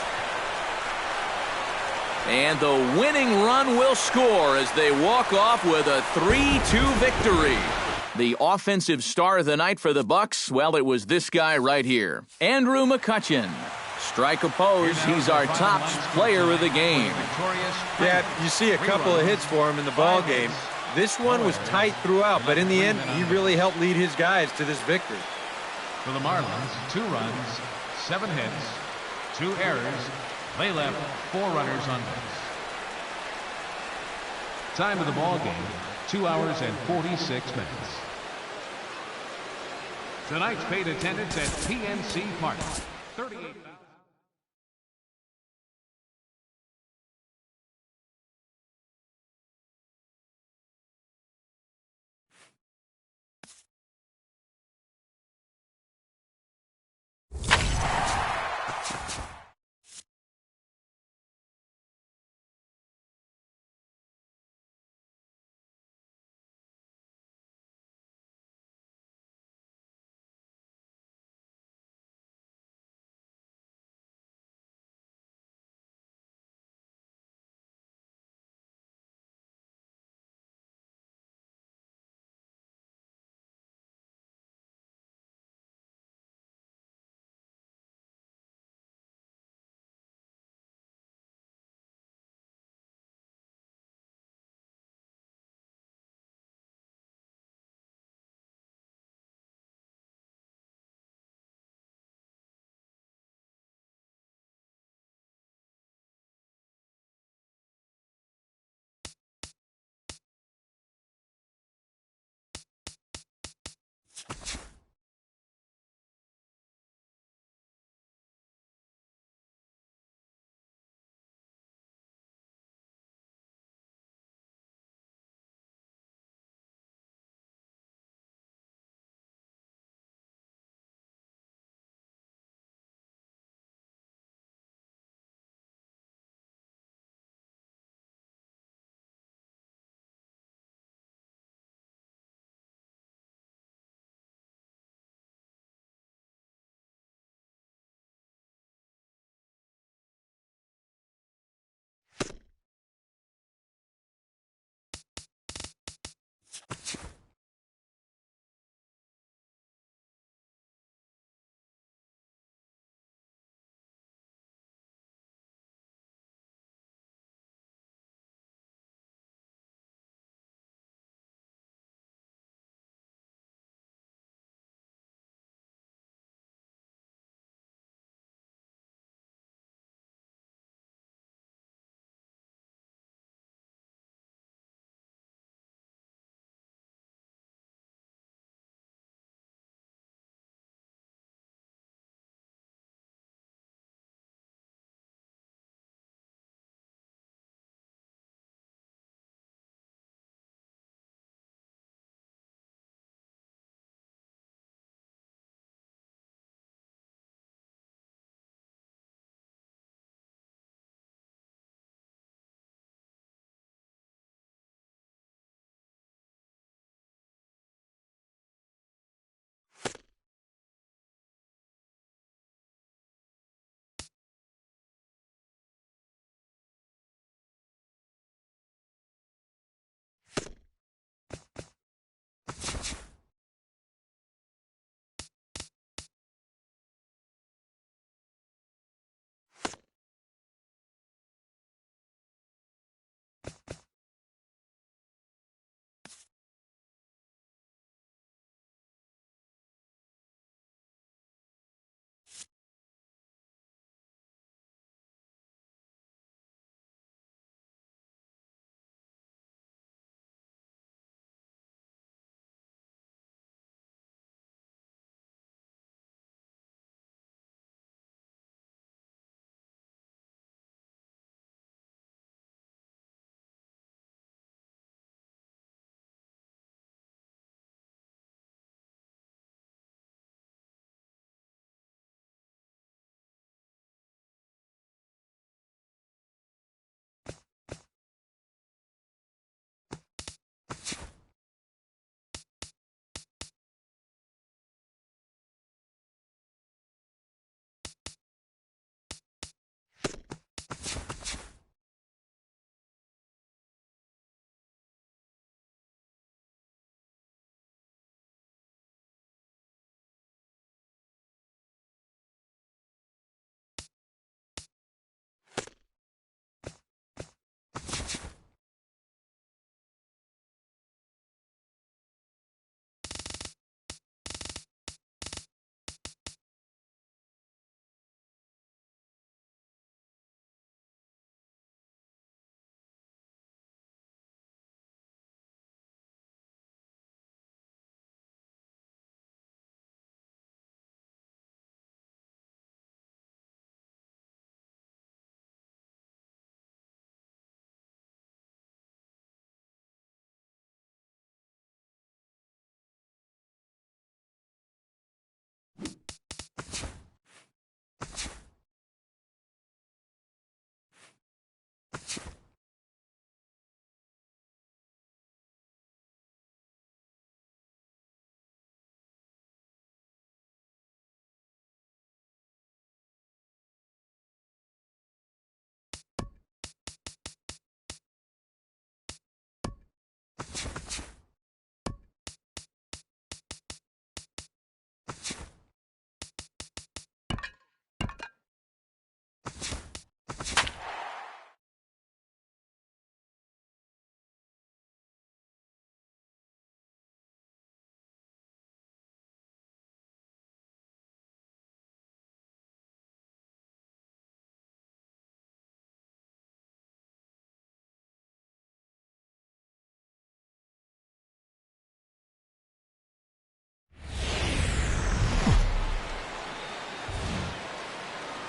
And the winning run will score as they walk off with a 3-2 victory. The offensive star of the night for the Bucks, well, it was this guy right here, Andrew McCutcheon. Strike opposed, he's our top player of the game. Yeah, you see a couple of hits for him in the ball game. This one was tight throughout, but in the end, he really helped lead his guys to this victory. For the Marlins, 2 runs, 7 hits, 2 errors. They left 4 runners on base. Time of the ball game, 2 hours and 46 minutes. Tonight's paid attendance at PNC Park, 38,000.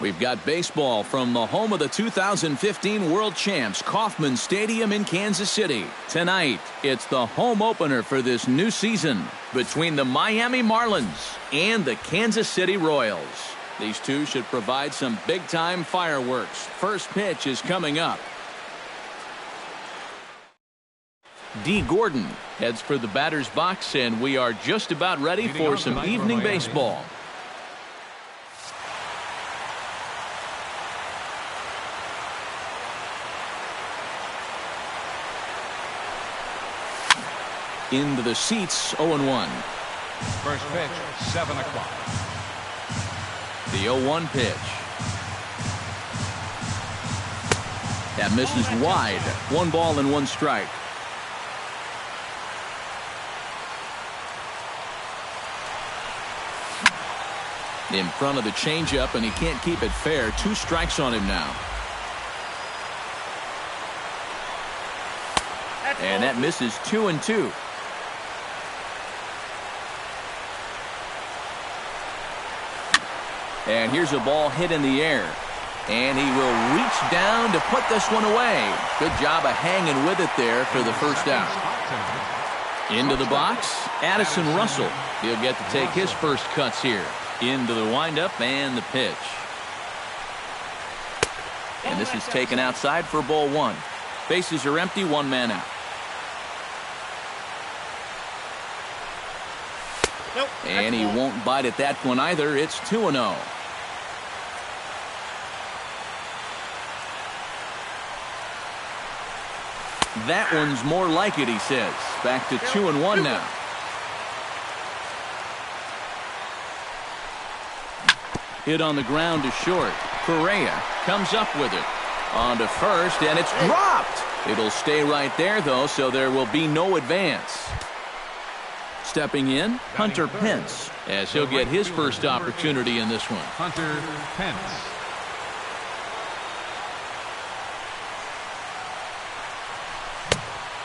We've got baseball from the home of the 2015 World Champs, Kauffman Stadium in Kansas City. Tonight, it's the home opener for this new season between the Miami Marlins and the Kansas City Royals. These two should provide some big-time fireworks. First pitch is coming up. D. Gordon heads for the batter's box, and we are just about ready for some evening baseball. Into the seats, 0-1. First pitch, 7 o'clock. The 0-1 pitch. That misses wide. 1 ball and 1 strike. In front of the changeup, and he can't keep it fair. 2 strikes on him now. And that misses 2-2. And here's a ball hit in the air. And he will reach down to put this one away. Good job of hanging with it there for the first out. Into the box, Addison Russell. He'll get to take his first cuts here. Into the windup and the pitch. And this is taken outside for ball 1. Bases are empty, 1 man out. And he won't bite at that one either. It's 2-0. That one's more like it, he says. Back to 2-1 now. Hit on the ground to short. Correa comes up with it. On to first, and it's dropped. It'll stay right there, though, so there will be no advance. Stepping in, Hunter Pence, as he'll get his first opportunity in this one. Hunter Pence.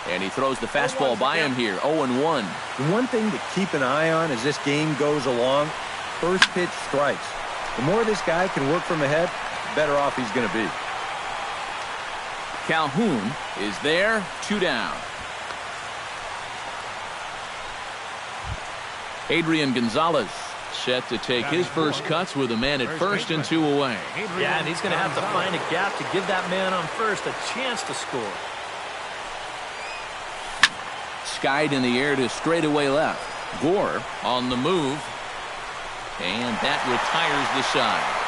And he throws the fastball by him here, 0-1. The one thing to keep an eye on as this game goes along, first pitch strikes. The more this guy can work from ahead, the better off he's going to be. Calhoun is there, 2 down. Adrian Gonzalez set to take his first cuts with a man at first and 2 away. Yeah, and he's going to have to find a gap to give that man on first a chance to score. Skied in the air to straightaway left. Gore on the move. And that retires the side.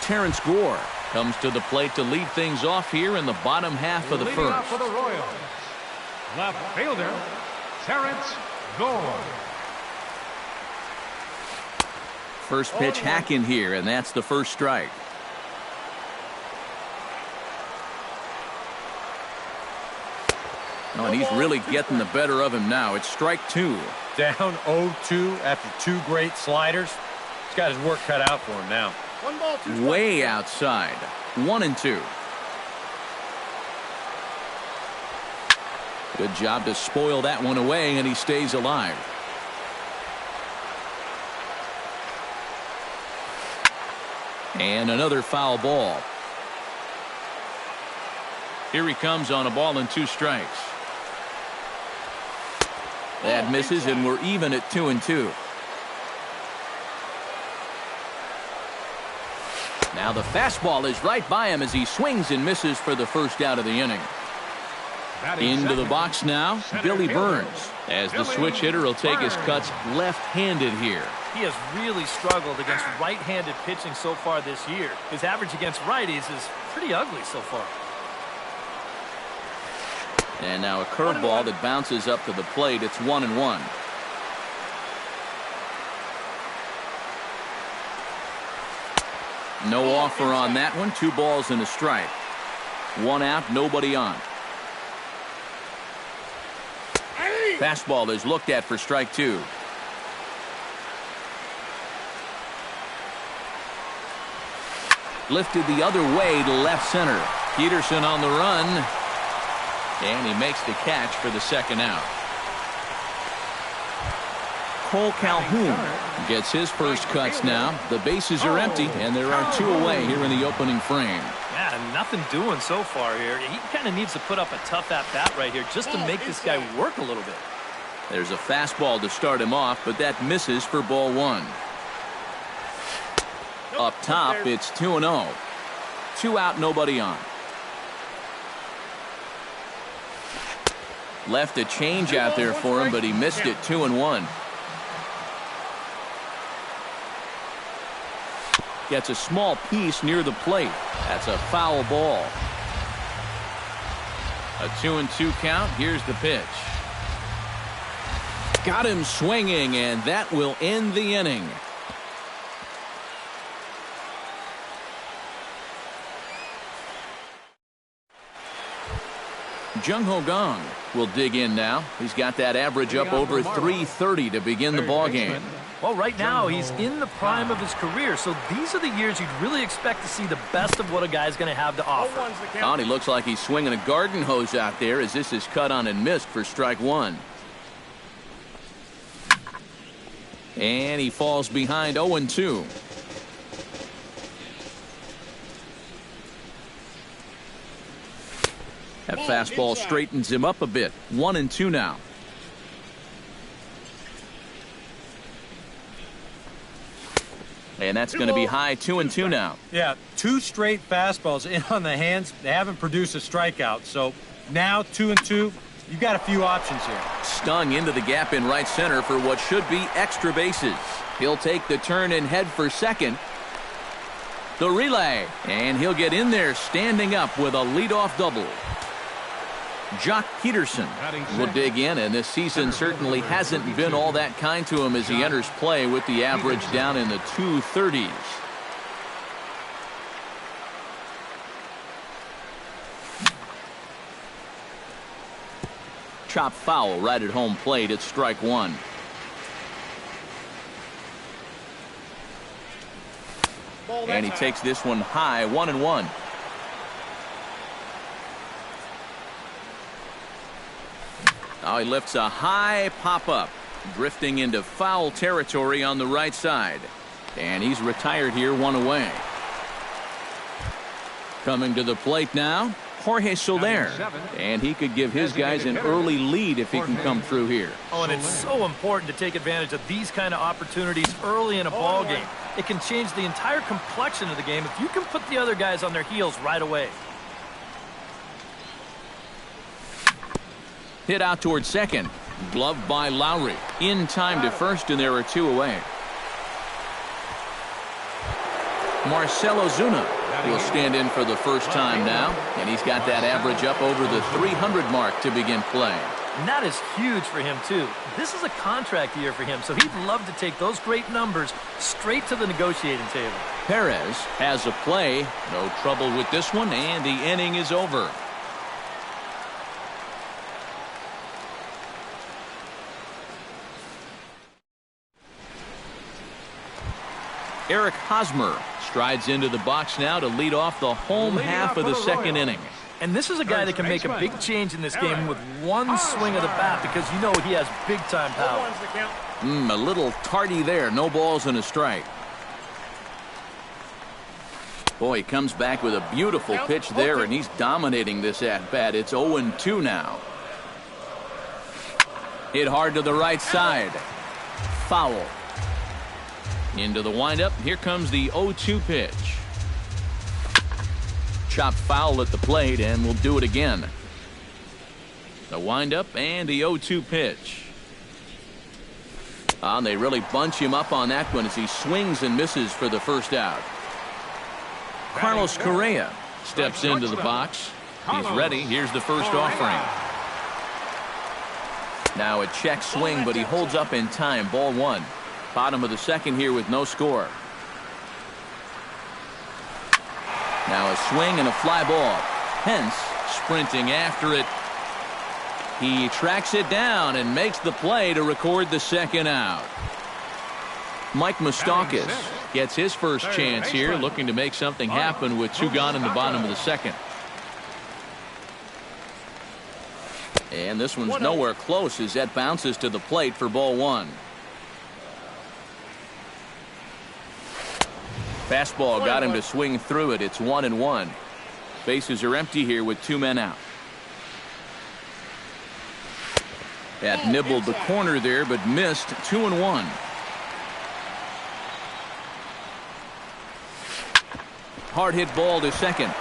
Terrence Gore comes to the plate to lead things off here in the bottom half of the Leading first. off for the Royals, left fielder, Terrence Gore. First pitch hacking here, and that's the first strike. Oh, and he's really getting the better of him now. It's strike 2. Down 0-2 after 2 great sliders. He's got his work cut out for him now. 1 ball, 2 strikes. Way outside. 1-2. Good job to spoil that one away, and he stays alive. And another foul ball. Here he comes on a ball and 2 strikes. That misses, and we're even at 2-2. Now the fastball is right by him as he swings and misses for the first out of the inning. Into the box now, Billy Burns, as the switch hitter will take his cuts left-handed here. He has really struggled against right-handed pitching so far this year. His average against righties is pretty ugly so far. And now a curveball that bounces up to the plate. It's 1-1. No offer on that one. 2 balls and a strike. 1 out, nobody on. Fastball is looked at for strike 2. Lifted the other way to left center. Peterson on the run. And he makes the catch for the second out. Cole Calhoun gets his first cuts now. The bases are empty, and there are 2 away here in the opening frame. Yeah, nothing doing so far here. He kind of needs to put up a tough at-bat right here just to make this guy work a little bit. There's a fastball to start him off, but that misses for ball 1. Up top, it's 2-0. 2 out, nobody on. Left a change out there for him, but he missed it. 2-1. Gets a small piece near the plate. That's a foul ball. A 2-2 count. Here's the pitch. Got him swinging, and that will end the inning. Jung Ho Gong will dig in now. He's got that average up over 330 to begin the ball game. Well, right now he's in the prime of his career, so these are the years you'd really expect to see the best of what a guy's going to have to offer. Oh, and he looks like he's swinging a garden hose out there as this is cut on and missed for strike 1. And he falls behind 0-2. That fastball straightens him up a bit. 1-2 now. And that's going to be high. 2-2 now. Yeah, 2 straight fastballs in on the hands. They haven't produced a strikeout. So now 2-2. You've got a few options here. Stung into the gap in right center for what should be extra bases. He'll take the turn and head for second. The relay. And he'll get in there standing up with a leadoff double. Jock Peterson will dig in, and this season certainly hasn't been all that kind to him as he enters play with the average down in the 230s. Chop foul right at home plate. It's strike 1. And he takes this one high. 1-1. Now he lifts a high pop-up, drifting into foul territory on the right side. And he's retired here, 1 away. Coming to the plate now, Jorge Soler. And he could give his guys an early lead if he can come through here. Oh, and it's so important to take advantage of these kind of opportunities early in a ball game. It can change the entire complexion of the game if you can put the other guys on their heels right away. Hit out towards second. Gloved by Lowry. In time to first, and there are 2 away. Marcell Ozuna will stand in for the first time now, and he's got that average up over the 300 mark to begin play. And that is huge for him, too. This is a contract year for him, so he'd love to take those great numbers straight to the negotiating table. Perez has a play. No trouble with this one, and the inning is over. Eric Hosmer strides into the box now to lead off the home half of the second inning. And this is a guy that can make a big change in this game with one swing of the bat because you know he has big-time power. A little tardy there. No balls and a strike. Boy, he comes back with a beautiful pitch there, and he's dominating this at-bat. It's 0-2 now. Hit hard to the right side. Foul. Into the windup. Here comes the 0-2 pitch. Chopped foul at the plate, and we'll do it again. The windup and the 0-2 pitch. And they really bunch him up on that one as he swings and misses for the first out. Carlos Correa steps into the box. He's ready. Here's the first offering. Now a check swing, but he holds up in time. Ball 1. Bottom of the second here with no score. Now a swing and a fly ball. Pence sprinting after it. He tracks it down and makes the play to record the second out. Mike Moustakas gets his first chance here, looking to make something happen with 2 gone in the bottom of the second. And this one's nowhere close as that bounces to the plate for ball one. Fastball got him to swing through it. It's 1-1. Bases are empty here with 2 men out. That nibbled the corner there, but missed. 2-1. Hard hit ball to second.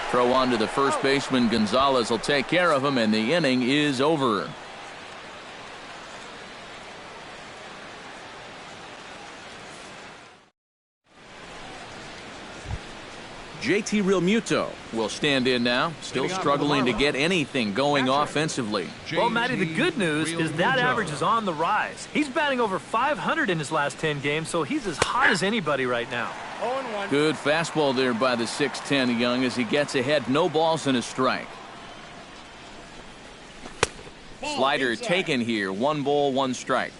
Throw on to the first baseman. Gonzalez will take care of him, and the inning is over. JT Realmuto will stand in now, still struggling to get anything going offensively. Well, Matty, the good news is that average is on the rise. He's batting over 500 in his last 10 games, so he's as hot as anybody right now. Good fastball there by the 6'10" Young as he gets ahead. No balls and a strike. Slider taken here. 1 ball, 1 strike.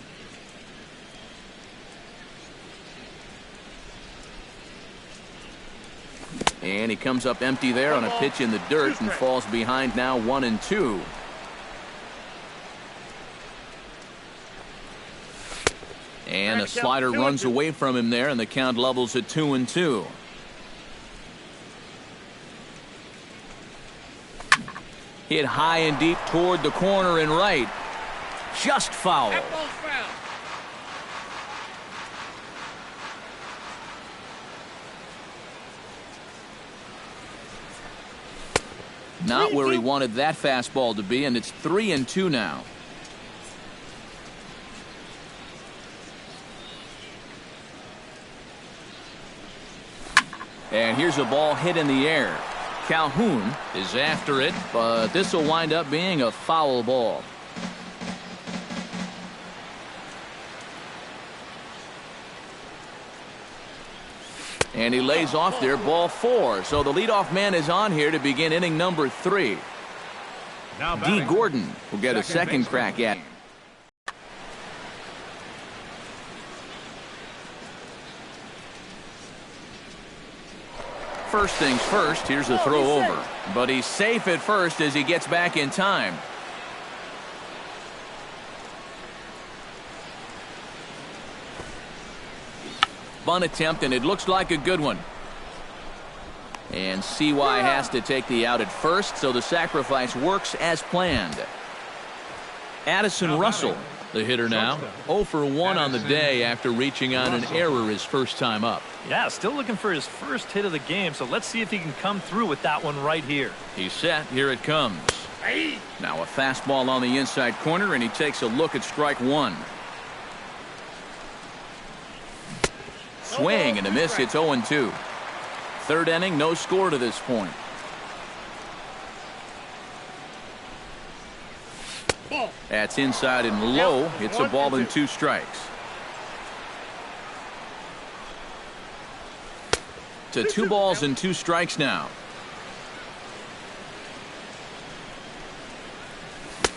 And he comes up empty there on a pitch in the dirt and falls behind now 1-2. And a slider runs away from him there, and the count levels at 2-2. Hit high and deep toward the corner and right. Just foul. Not where he wanted that fastball to be, and it's 3-2 now. And here's a ball hit in the air. Calhoun is after it, but this will wind up being a foul ball. And he lays off there, ball 4. So the leadoff man is on here to begin inning number 3. D. Gordon will get a second crack at it. First things first, here's a throw over. But he's safe at first as he gets back in time. Bunt attempt, and it looks like a good one. And CY has to take the out at first, so the sacrifice works as planned. Addison Russell, the hitter now, 0 for 1 on the day after reaching on an error his first time up. Yeah, still looking for his first hit of the game, so let's see if he can come through with that one right here. He's set. Here it comes. Now a fastball on the inside corner, and he takes a look at strike 1. Swing and a miss. It's 0-2. Third inning, no score to this point. That's inside and low. It's a ball and 2 strikes. To 2 balls and 2 strikes now.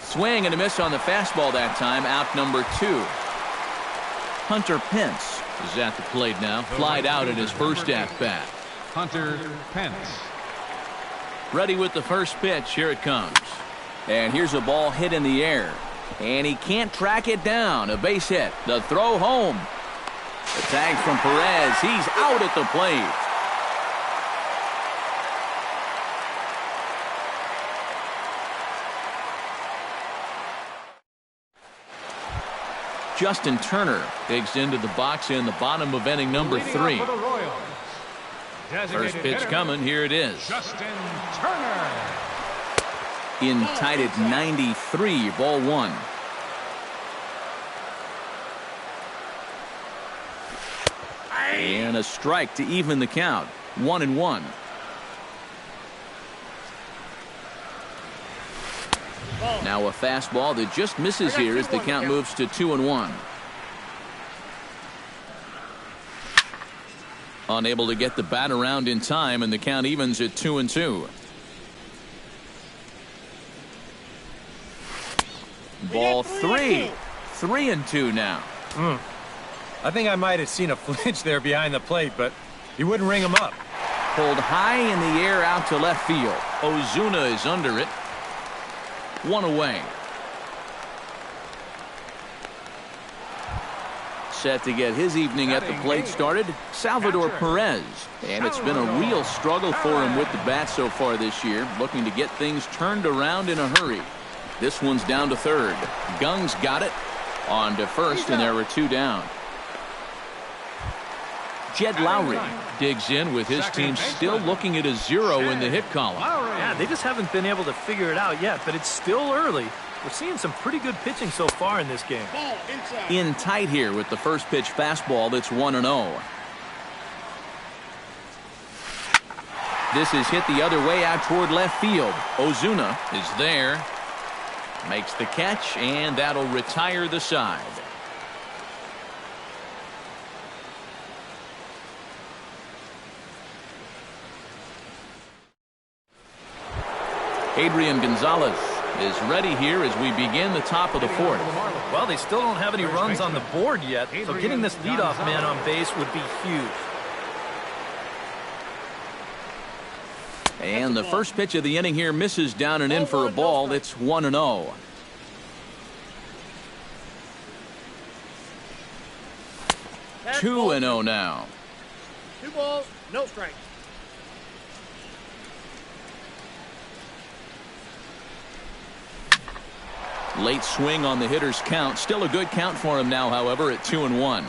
Swing and a miss on the fastball that time. Out number 2. Hunter Pence is at the plate now. Flied out at his first at-bat. Hunter Pence. Ready with the first pitch. Here it comes. And here's a ball hit in the air. And he can't track it down. A base hit. The throw home. The tag from Perez. He's out at the plate. Justin Turner digs into the box in the bottom of inning number 3. First pitch coming. Here it is. Justin Turner. In tied at 93, ball 1. And a strike to even the count. 1-1. Now a fastball that just misses here as the count moves to 2-1. Unable to get the bat around in time, and the count evens at 2-2. Ball 3. 3-2 now. I think I might have seen a flinch there behind the plate, but he wouldn't ring him up. Pulled high in the air out to left field. Ozuna is under it. One away. Set to get his evening at the plate started, Salvador Perez. And it's been a real struggle for him with the bat so far this year, looking to get things turned around in a hurry. This one's down to third. Gung's got it. On to first, and there were two down. Jed Lowry digs in with his team still looking at a 0 in the hit column. Yeah, they just haven't been able to figure it out yet, but it's still early. We're seeing some pretty good pitching so far in this game. In tight here with the first pitch fastball that's 1-0. This is hit the other way out toward left field. Ozuna is there. Makes the catch, and that'll retire the side. Adrian Gonzalez is ready here as we begin the top of the fourth. Well, they still don't have any runs on the board yet, so getting this leadoff man on base would be huge. And the first pitch of the inning here misses down and in for a ball. It's 1-0. Two and 0 now. 2 balls, no strikes. Late swing on the hitter's count. Still a good count for him now, however, at 2-1.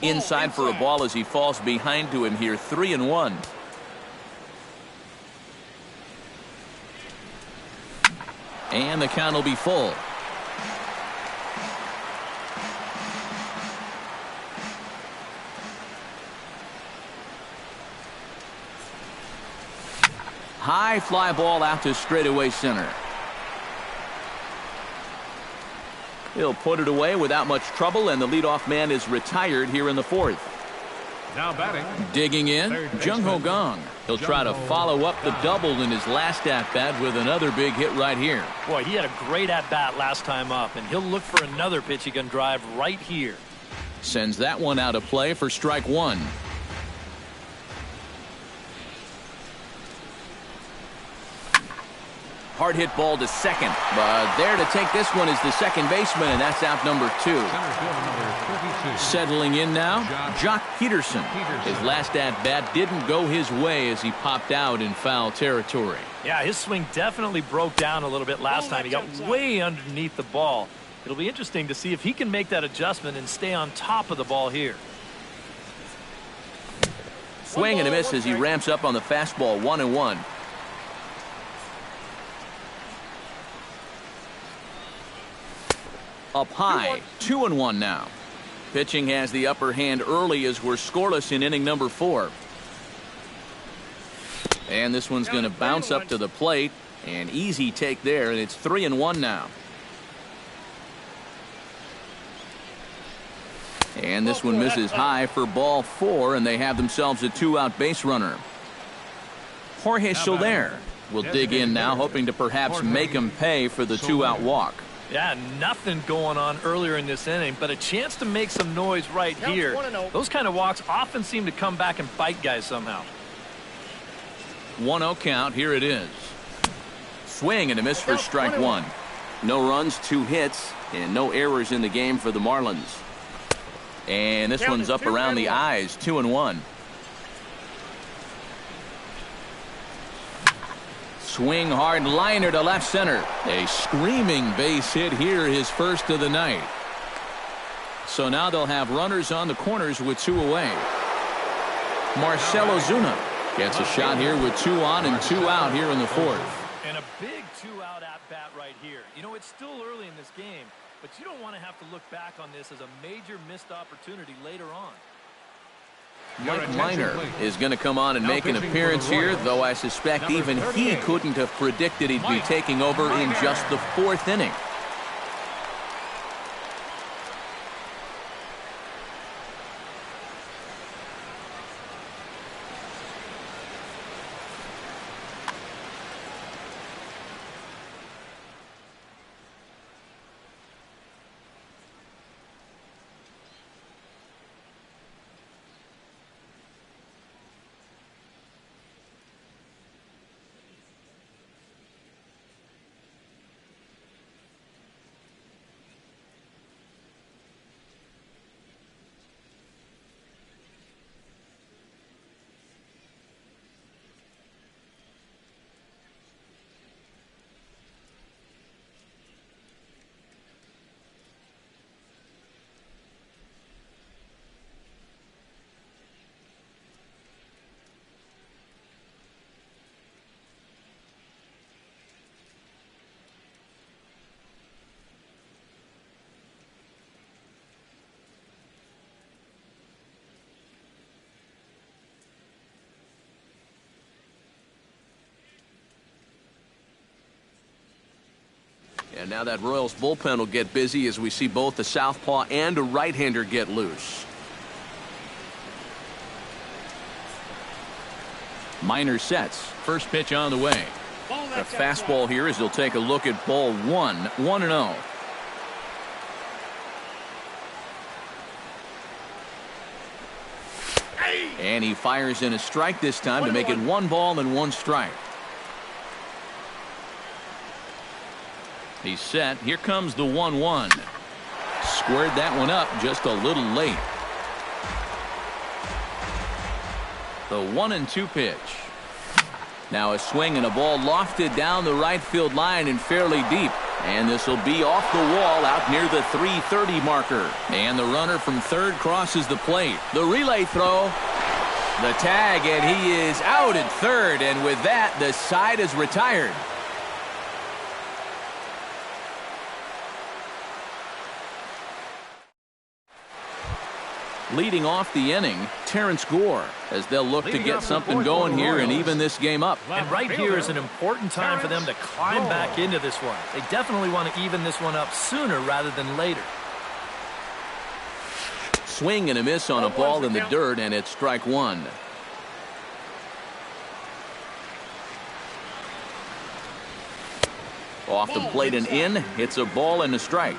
Inside for a ball as he falls behind to him here. 3-1. And the count will be full. High fly ball out to straightaway center. He'll put it away without much trouble, and the leadoff man is retired here in the fourth. Now batting. Digging in, Jung Ho Gong. He'll try to follow up the double in his last at-bat with another big hit right here. Boy, he had a great at-bat last time up, and he'll look for another pitch he can drive right here. Sends that one out of play for strike one. Hard hit ball to second, but there to take this one is the second baseman, and that's out number 2. Settling in now, Jock Peterson. His last at-bat didn't go his way as he popped out in foul territory. Yeah, his swing definitely broke down a little bit last time. He got way underneath the ball. It'll be interesting to see if he can make that adjustment and stay on top of the ball here. Swing and a miss as he ramps up on the fastball. 1-1. Up high, 2-1 now. Pitching has the upper hand early as we're scoreless in inning number 4. And this one's going to bounce up to the plate. An easy take there, and it's 3-1 now. And this one misses high for ball 4, and they have themselves a 2-out base runner. Jorge Soler will dig in now, hoping to perhaps make him pay for the 2-out walk. Yeah, nothing going on earlier in this inning, but a chance to make some noise right here. Those kind of walks often seem to come back and bite guys somehow. 1-0 count. Here it is. Swing and a miss for strike one. No runs, 2 hits, and no errors in the game for the Marlins. And this one's up around the eyes. 2-1. Swing hard liner to left center. A screaming base hit here, his first of the night. So now they'll have runners on the corners with 2 away. Marcell Ozuna gets a shot here with 2 on and 2 out here in the 4th. And a big 2-out at bat right here. You know, it's still early in this game, but you don't want to have to look back on this as a major missed opportunity later on. Mike Minor is going to come on and make an appearance here, though I suspect even he couldn't have predicted he'd be taking over in just the 4th inning. And now that Royals bullpen will get busy as we see both the southpaw and a right-hander get loose. Minor sets. First pitch on the way. A fastball here as he'll take a look at ball 1. 1-0. And he fires in a strike this time to make it 1 ball and 1 strike. He's set. Here comes the 1-1. Squared that one up just a little late. The 1-2 pitch. Now a swing and a ball lofted down the right field line and fairly deep. And this will be off the wall out near the 330 marker. And the runner from third crosses the plate. The relay throw. The tag, and he is out at third. And with that, the side is retired. Leading off the inning, Terrence Gore, as they'll look to get something going here and even this game up. And right here is an important time for them to climb back into this one. They definitely want to even this one up sooner rather than later. Swing and a miss on a ball in the dirt, and it's strike 1. Off the plate and in. It's a ball and a strike.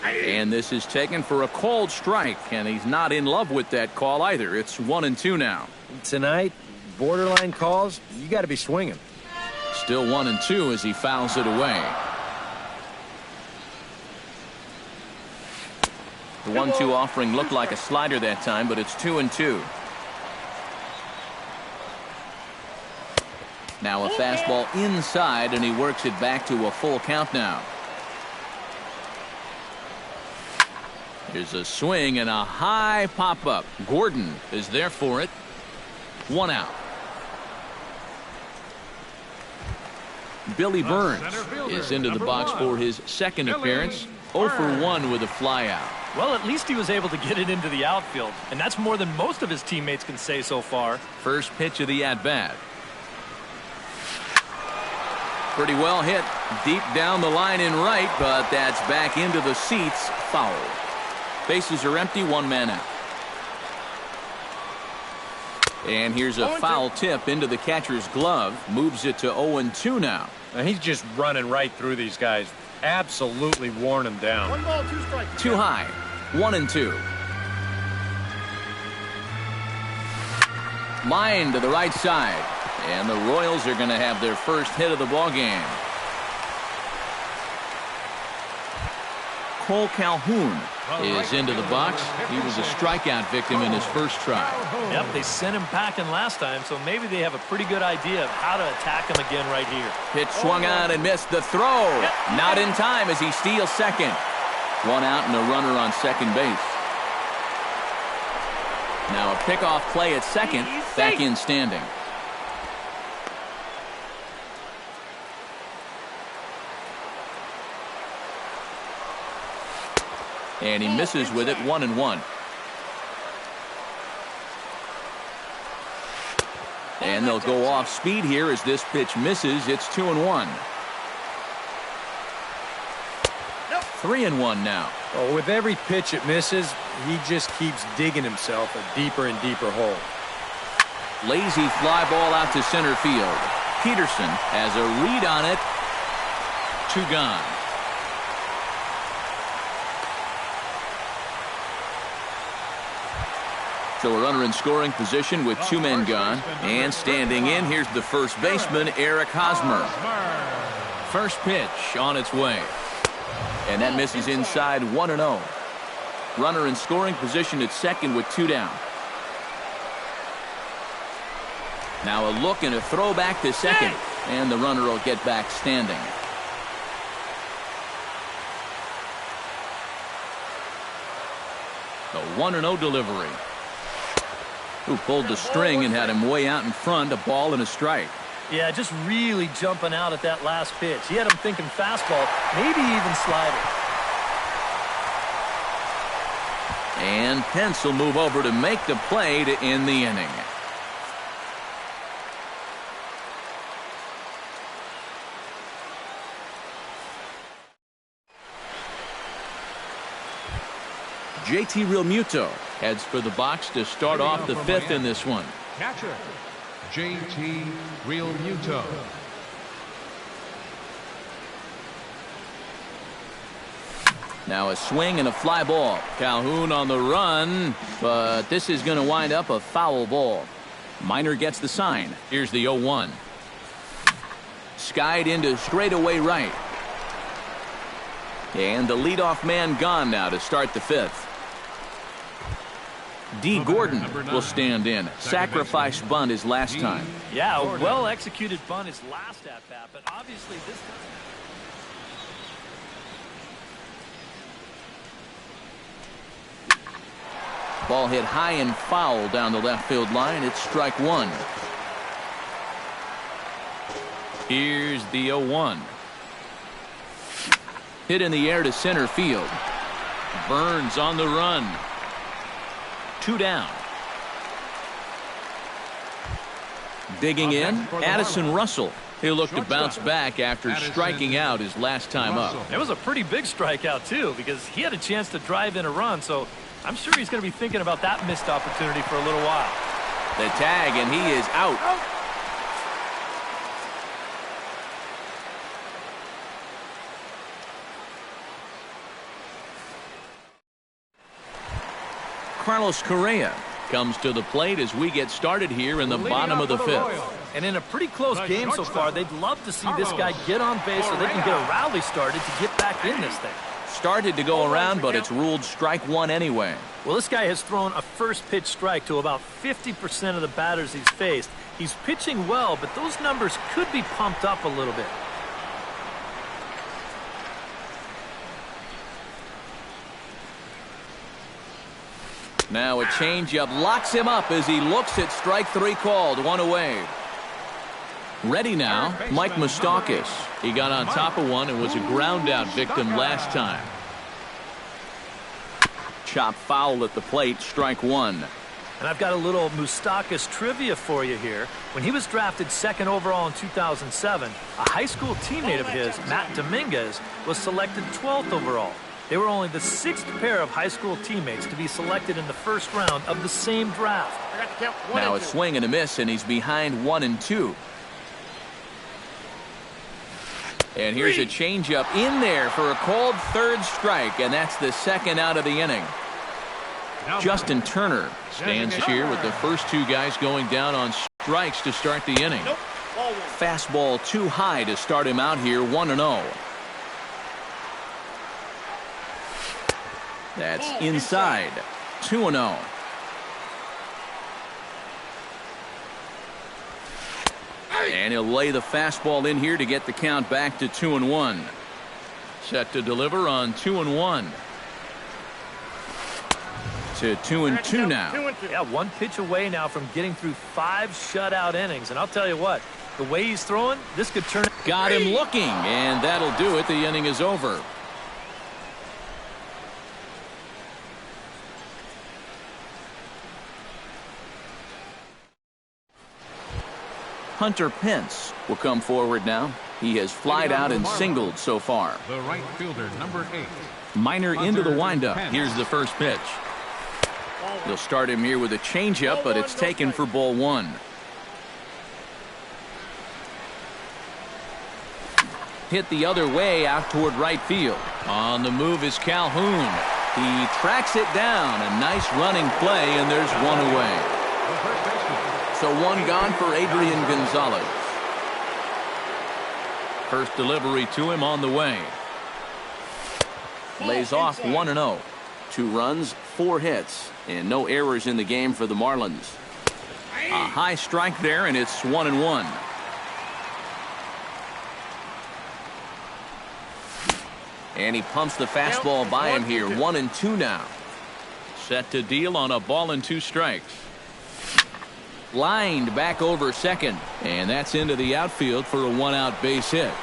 And this is taken for a called strike, and he's not in love with that call either. It's 1-2 now. Tonight, borderline calls, you got to be swinging. Still 1-2 as he fouls it away. The 1-2 offering looked like a slider that time, but it's 2-2. Now a fastball inside, and he works it back to a full count now. Here's a swing and a high pop-up. Gordon is there for it. 1 out. Billy Burns is into the box for his second appearance. 0 for 1 with a flyout. Well, at least he was able to get it into the outfield, and that's more than most of his teammates can say so far. First pitch of the at-bat. Pretty well hit. Deep down the line in right, but that's back into the seats. Foul. Bases are empty, 1 man out. And here's a foul tip into the catcher's glove. Moves it to 0-2 now. Now he's just running right through these guys. Absolutely worn them down. 1 ball, 2 strikes. Too high. 1-2. Line to the right side. And the Royals are going to have their first hit of the ball game. Cole Calhoun is into the box. He was a strikeout victim in his first try. Yep, they sent him packing last time, so maybe they have a pretty good idea of how to attack him again right here. Pitch swung on and missed. The throw. Not in time as he steals second. 1 out and a runner on second base. Now a pickoff play at second. Back in standing. And he misses with it. 1-1. And they'll go off speed here as this pitch misses. It's 2-1. 3-1 now. Oh, with every pitch it misses, he just keeps digging himself a deeper and deeper hole. Lazy fly ball out to center field. Peterson has a read on it. 2 gone. So a runner in scoring position with 2 men gone. And standing in, here's the first baseman, Eric Hosmer. First pitch on its way. And that misses inside. 1-0. Runner in scoring position at second with 2 down. Now a look and a throw back to second. And the runner will get back standing. The 1-0 delivery. Who pulled the string and had him way out in front. A ball and a strike. Yeah, just really jumping out at that last pitch. He had him thinking fastball, maybe even slider. And Pence will move over to make the play to end the inning. JT Realmuto heads for the box to start off the fifth in this one. Catcher, JT Realmuto. Now a swing and a fly ball. Calhoun on the run, but this is going to wind up a foul ball. Minor gets the sign. Here's the 0-1. Skied into straightaway right. And the leadoff man gone now to start the fifth. D. Gordon will stand in. Sacrifice bunt his last time. Yeah, a well-executed bunt his last at-bat, but obviously this time. Ball hit high and foul down the left field line. It's strike one. Here's the 0-1. Hit in the air to center field. Burns on the run. 2 down. Digging in, Addison Russell. He'll look to bounce back after striking out his last time up. It was a pretty big strikeout, too, because he had a chance to drive in a run, so I'm sure he's going to be thinking about that missed opportunity for a little while. The tag, and he is out. Carlos Correa comes to the plate as we get started here in the bottom of the fifth. And in a pretty close game so far, they'd love to see this guy get on base so they can get a rally started to get back in this thing. Started to go around, but it's ruled strike one anyway. Well, this guy has thrown a first pitch strike to about 50% of the batters he's faced. He's pitching well, but those numbers could be pumped up a little bit. Now a changeup locks him up as he looks at strike three called. One away. Ready now, Mike Moustakas. He got on top of one and was a ground out victim last time. Chop foul at the plate, strike one. And I've got a little Moustakas trivia for you here. When he was drafted second overall in 2007, a high school teammate of his, Matt Dominguez, was selected 12th overall. They were only the 6th pair of high school teammates to be selected in the first round of the same draft. Now a swing and a miss, and he's behind 1-2. And here's a changeup in there for a called third strike, and that's the second out of the inning. Justin Turner stands here with the first two guys going down on strikes to start the inning. Fastball too high to start him out here, 1-0. That's inside, 2-0. And he'll lay the fastball in here to get the count back to 2-1. Set to deliver on 2-1. To 2-2 now. Yeah, one pitch away now from getting through 5 shutout innings. And I'll tell you what, the way he's throwing, this could turn. Got him looking, and that'll do it. The inning is over. Hunter Pence will come forward now. He has flied out and singled so far. The right fielder, number 8. Minor into the windup. Here's the first pitch. They'll start him here with a changeup, but it's taken for ball one. Hit the other way out toward right field. On the move is Calhoun. He tracks it down. A nice running play, and there's one away. So one gone for Adrian Gonzalez. First delivery to him on the way. Lays off 1-0. 2 runs, 4 hits, and no errors in the game for the Marlins. A high strike there, and it's 1-1. And he pumps the fastball by him here. 1-2 now. Set to deal on a ball and 2 strikes. Lined back over second, and that's into the outfield for a 1-out base hit.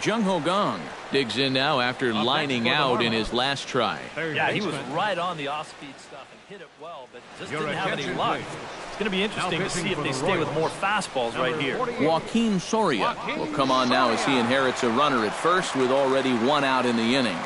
Jung-Ho Gong digs in now after lining out in his last try. Yeah, he was right on the off-speed stuff and hit it well, but just didn't have any luck. It's going to be interesting to see if they stay with more fastballs right here. Joaquin Soria will come on now as he inherits a runner at first with already one out in the inning.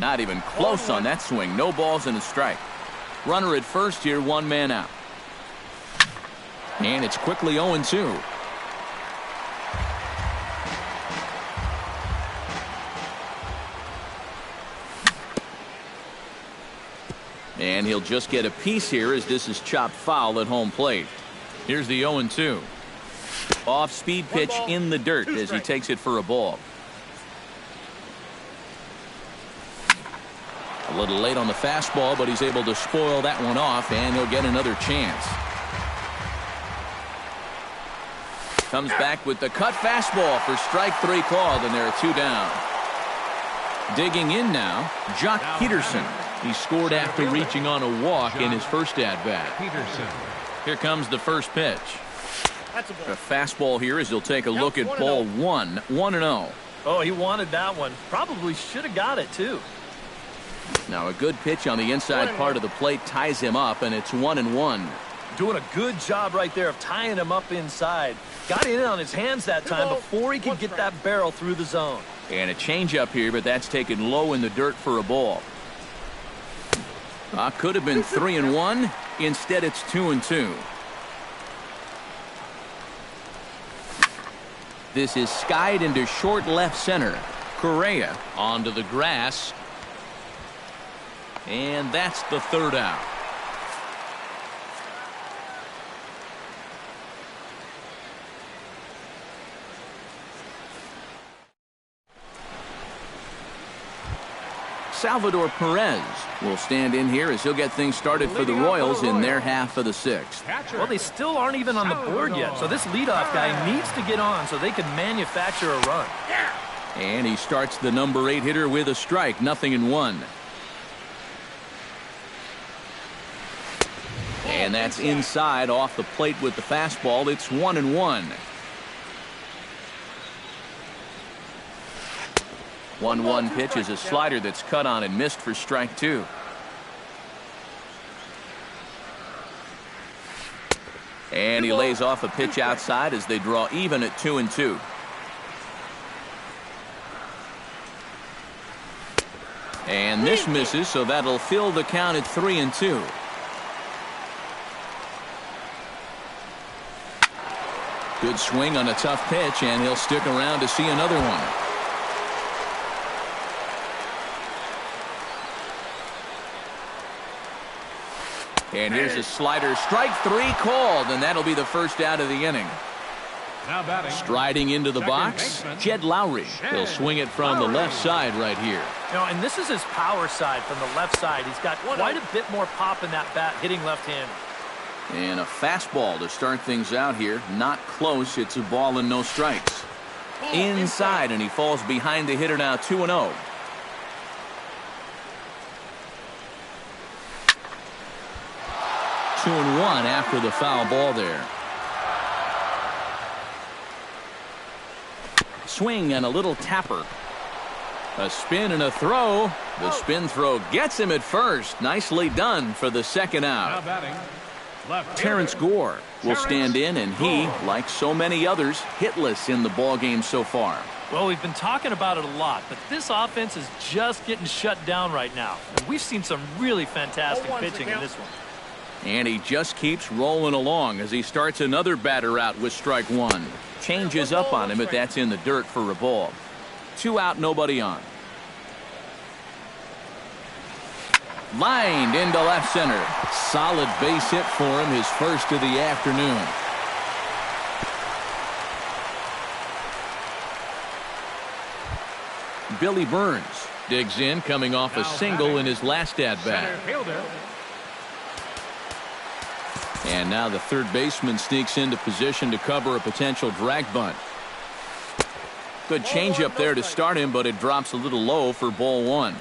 Not even close on that swing. No balls and a strike. Runner at first here, one man out. And it's quickly 0-2. And he'll just get a piece here as this is chopped foul at home plate. Here's the 0-2. Off-speed pitch in the dirt as he takes it for a ball. A little late on the fastball, but he's able to spoil that one off, and he'll get another chance. Comes back with the cut fastball for strike 3 called, and there are 2 down. Digging in now, Jock Peterson. He scored after reaching on a walk in his first at-bat. Here comes the first pitch. A fastball here as he'll take a look at ball 1. 1-0. Oh, he wanted that one. Probably should have got it, too. Now a good pitch on the inside part of the plate ties him up, and it's 1-1. Doing a good job right there of tying him up inside. Got in on his hands that time before he could get that barrel through the zone. And a changeup here, but that's taken low in the dirt for a ball. Could have been 3-1. Instead, it's 2-2. This is skied into short left center. Correa onto the grass. And that's the 3rd out. Salvador Perez will stand in here as he'll get things started for the Royals in their half of the 6th. Well, they still aren't even on the board yet, so this leadoff guy needs to get on so they can manufacture a run. And he starts the number 8 hitter with a strike, 0-1. And that's inside off the plate with the fastball. It's 1-1. 1-1 pitch is a slider that's cut on and missed for strike 2. And he lays off a pitch outside as they draw even at 2-2. And this misses, so that'll fill the count at 3-2. Good swing on a tough pitch, and he'll stick around to see another one. And here's a slider. Strike 3 called, and that'll be the first out of the inning. Now batting. Striding into the box, Jed Lowry. He'll swing it from the left side right here. You know, and this is his power side from the left side. He's got quite a bit more pop in that bat, hitting left-handed. And a fastball to start things out here. Not close. It's a ball and no strikes. Inside, and he falls behind the hitter now, 2-0. 2-1 after the foul ball there. Swing and a little tapper. A spin and a throw. The spin throw gets him at first. Nicely done for the 2nd out. Now batting. Terrence Gore will stand in, and he, like so many others, hitless in the ballgame so far. Well, we've been talking about it a lot, but this offense is just getting shut down right now. And we've seen some really fantastic pitching in this one. And he just keeps rolling along as he starts another batter out with strike 1. Changes up on him, but that's in the dirt for a ball. 2 out, nobody on. Lined into left center. Solid base hit for him, his first of the afternoon. Billy Burns digs in, coming off a single in his last at-bat. And now the third baseman sneaks into position to cover a potential drag bunt. Good changeup there to start him, but it drops a little low for ball one.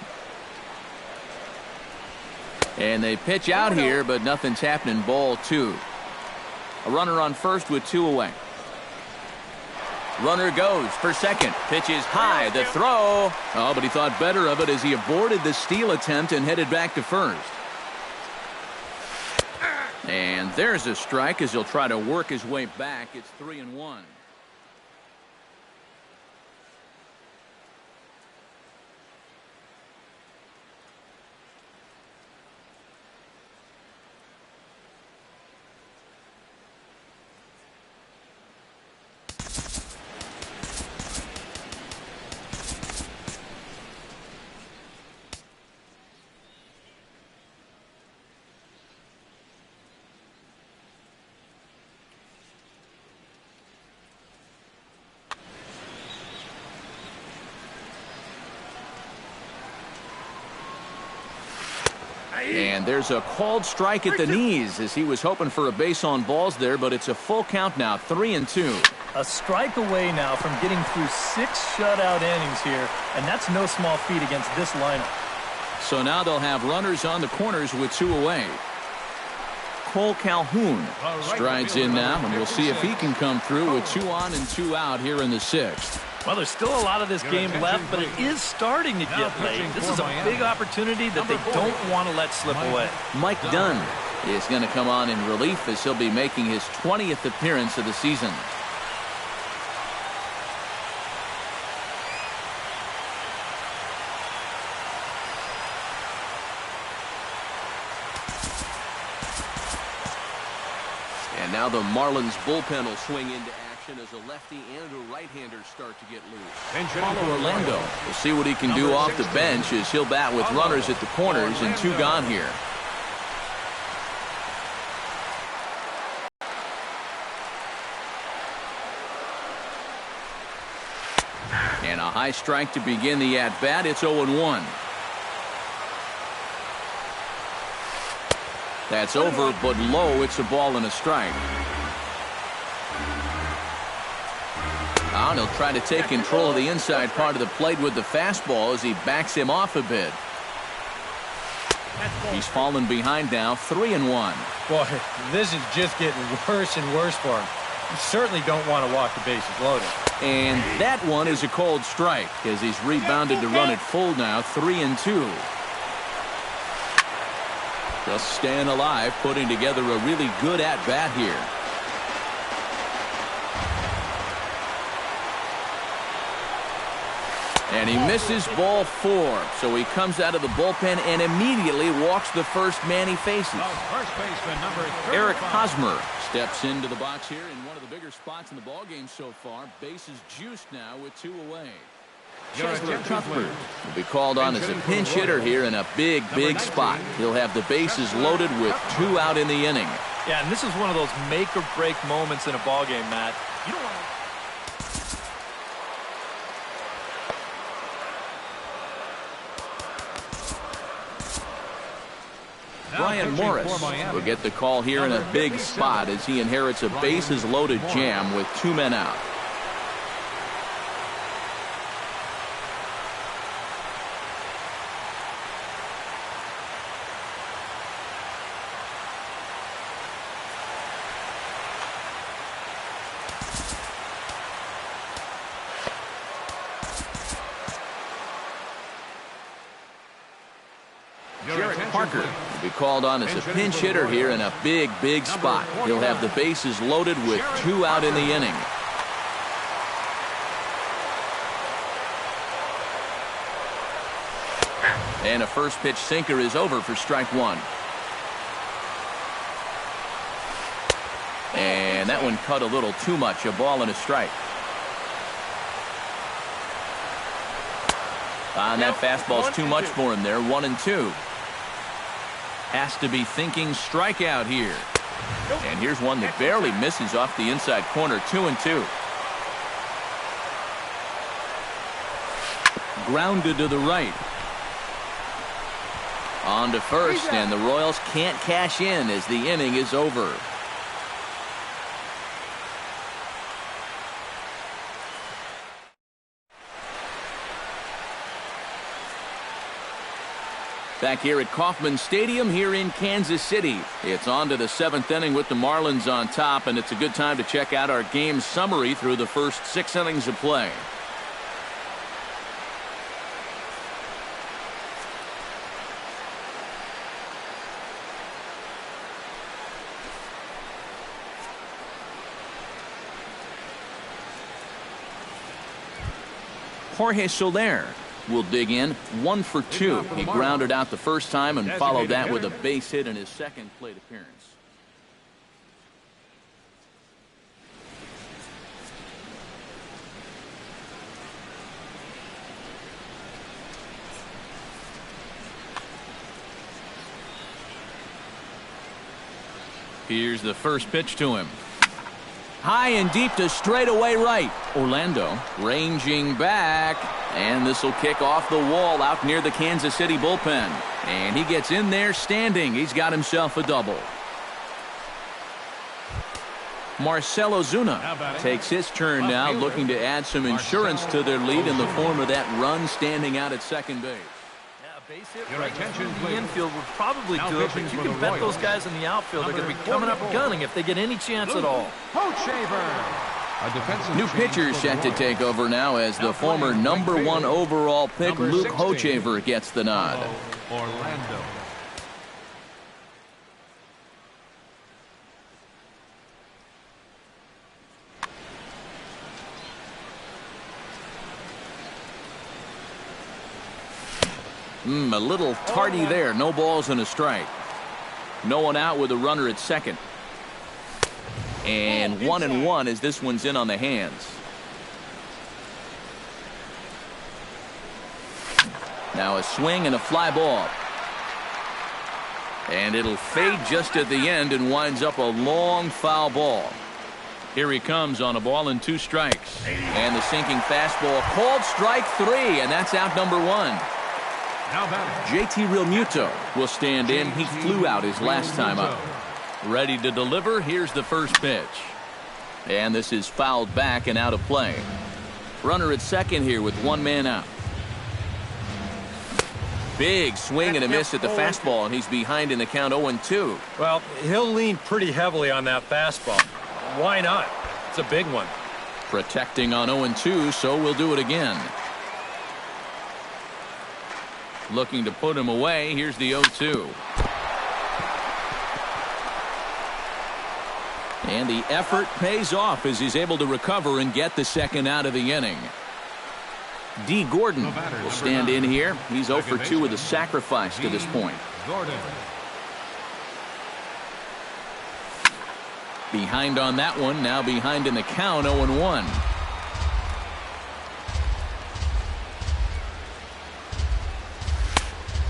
And they pitch out here, but nothing's happening. Ball two. A runner on first with two away. Runner goes for second. Pitches high. The throw. Oh, but he thought better of it as he aborted the steal attempt and headed back to first. And there's a strike as he'll try to work his way back. It's 3-1. And there's a called strike at the knees as he was hoping for a base on balls there, but it's a full count now, 3-2. A strike away now from getting through 6 shutout innings here, and that's no small feat against this lineup. So now they'll have runners on the corners with 2 away. Cole Calhoun strides in now, and we'll see if he can come through with 2 on and 2 out here in the 6th. Well, there's still a lot of this game left, but it is starting to get late. This is a big opportunity that they don't want to let slip away. Mike Dunn is going to come on in relief as he'll be making his 20th appearance of the season. And now the Marlins bullpen will swing into action as a lefty and a right-hander start to get loose. Paulo Orlando will see what he can do off the bench as he'll bat with runners at the corners and 2 gone here. And a high strike to begin the at-bat. It's 0-1. That's over, but low. It's a ball and a strike. And he'll try to take control of the inside part of the plate with the fastball as he backs him off a bit. He's fallen behind now, 3-1. Boy, this is just getting worse and worse for him. You certainly don't want to walk the bases loaded. And that one is a cold strike as he's rebounded to run it full now, 3-2. Just staying alive, putting together a really good at-bat here. And he misses ball 4, so he comes out of the bullpen and immediately walks the first man he faces. First baseman, number 35. Eric Hosmer steps into the box here in one of the bigger spots in the ballgame so far. Bases juiced now with 2 away. Chesler Cuthbert will be called on as a pinch hitter here in a big spot. He'll have the bases loaded with 2 out in the inning. Yeah, and this is one of those make-or-break moments in a ballgame, Matt. You don't want to... Brian Morris will get the call here in a big spot as he inherits a bases-loaded jam with 2 men out. Parker will be called on as a pinch hitter here in a big spot. He'll have the bases loaded with 2 out in the inning. And a first pitch sinker is over for strike 1. And that one cut a little too much, a ball and a strike. And that fastball's too much for him there, 1-2. Has to be thinking strikeout here. And here's one that barely misses off the inside corner, 2-2. grounded to the right. On to first, and the Royals can't cash in as the inning is over. Back here at Kauffman Stadium here in Kansas City. It's on to the 7th inning with the Marlins on top, and it's a good time to check out our game summary through the first 6 innings of play. Jorge Soler will dig in 1 for 2. He grounded out the first time and followed that with a base hit in his second plate appearance. Here's the first pitch to him. High and deep to straightaway right. Orlando ranging back, and this will kick off the wall out near the Kansas City bullpen. And he gets in there standing. He's got himself a double. Marcell Ozuna takes his turn now, looking to add some insurance to their lead in the form of that run standing out at second base. Base hit right in the infield would probably do it, but you can bet those guys in the outfield are going to be coming up gunning if they get any chance at all. New pitcher set to take over now as the former #1 overall pick Luke Hochevar gets the nod. Orlando. A little tardy there. No balls and a strike. No one out with a runner at second. And 1-1 as this one's in on the hands. Now a swing and a fly ball. And it'll fade just at the end and winds up a long foul ball. Here he comes on a ball and 2 strikes. And the sinking fastball called strike 3, and that's out number 1. JT Realmuto will stand in. He flew out his last time up. Ready to deliver. Here's the first pitch. And this is fouled back and out of play. Runner at second here with 1 man out. Big swing and a miss at the fastball, and he's behind in the count 0-2. Well, he'll lean pretty heavily on that fastball. Why not? It's a big one. Protecting on 0-2, so we'll do it again. Looking to put him away. Here's the 0-2. And the effort pays off as he's able to recover and get the second out of the inning. D. Gordon will stand in here. He's 0 for 2 with a sacrifice to this point. Behind on that one. Now behind in the count 0-1.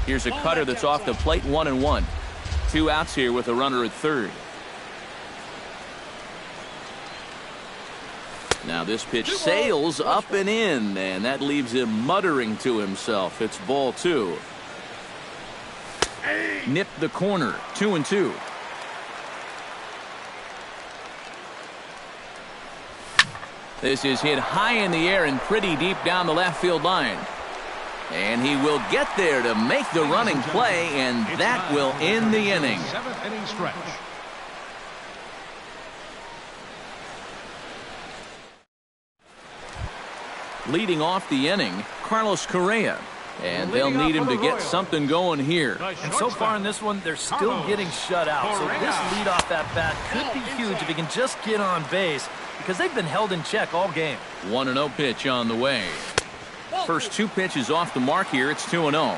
Here's a cutter that's off the plate. 1-1. 2 outs here with a runner at third. Now this pitch sails up and in, and that leaves him muttering to himself. It's ball 2. Nipped the corner. 2-2. This is hit high in the air and pretty deep down the left field line. And he will get there to make the running play, and that will end the inning. 7th inning stretch. Leading off the inning, Carlos Correa. And they'll need him to get something going here. And so far in this one, they're still getting shut out. So this leadoff at bat could be huge if he can just get on base, because they've been held in check all game. 1-0 pitch on the way. First 2 pitches off the mark here. It's 2-0.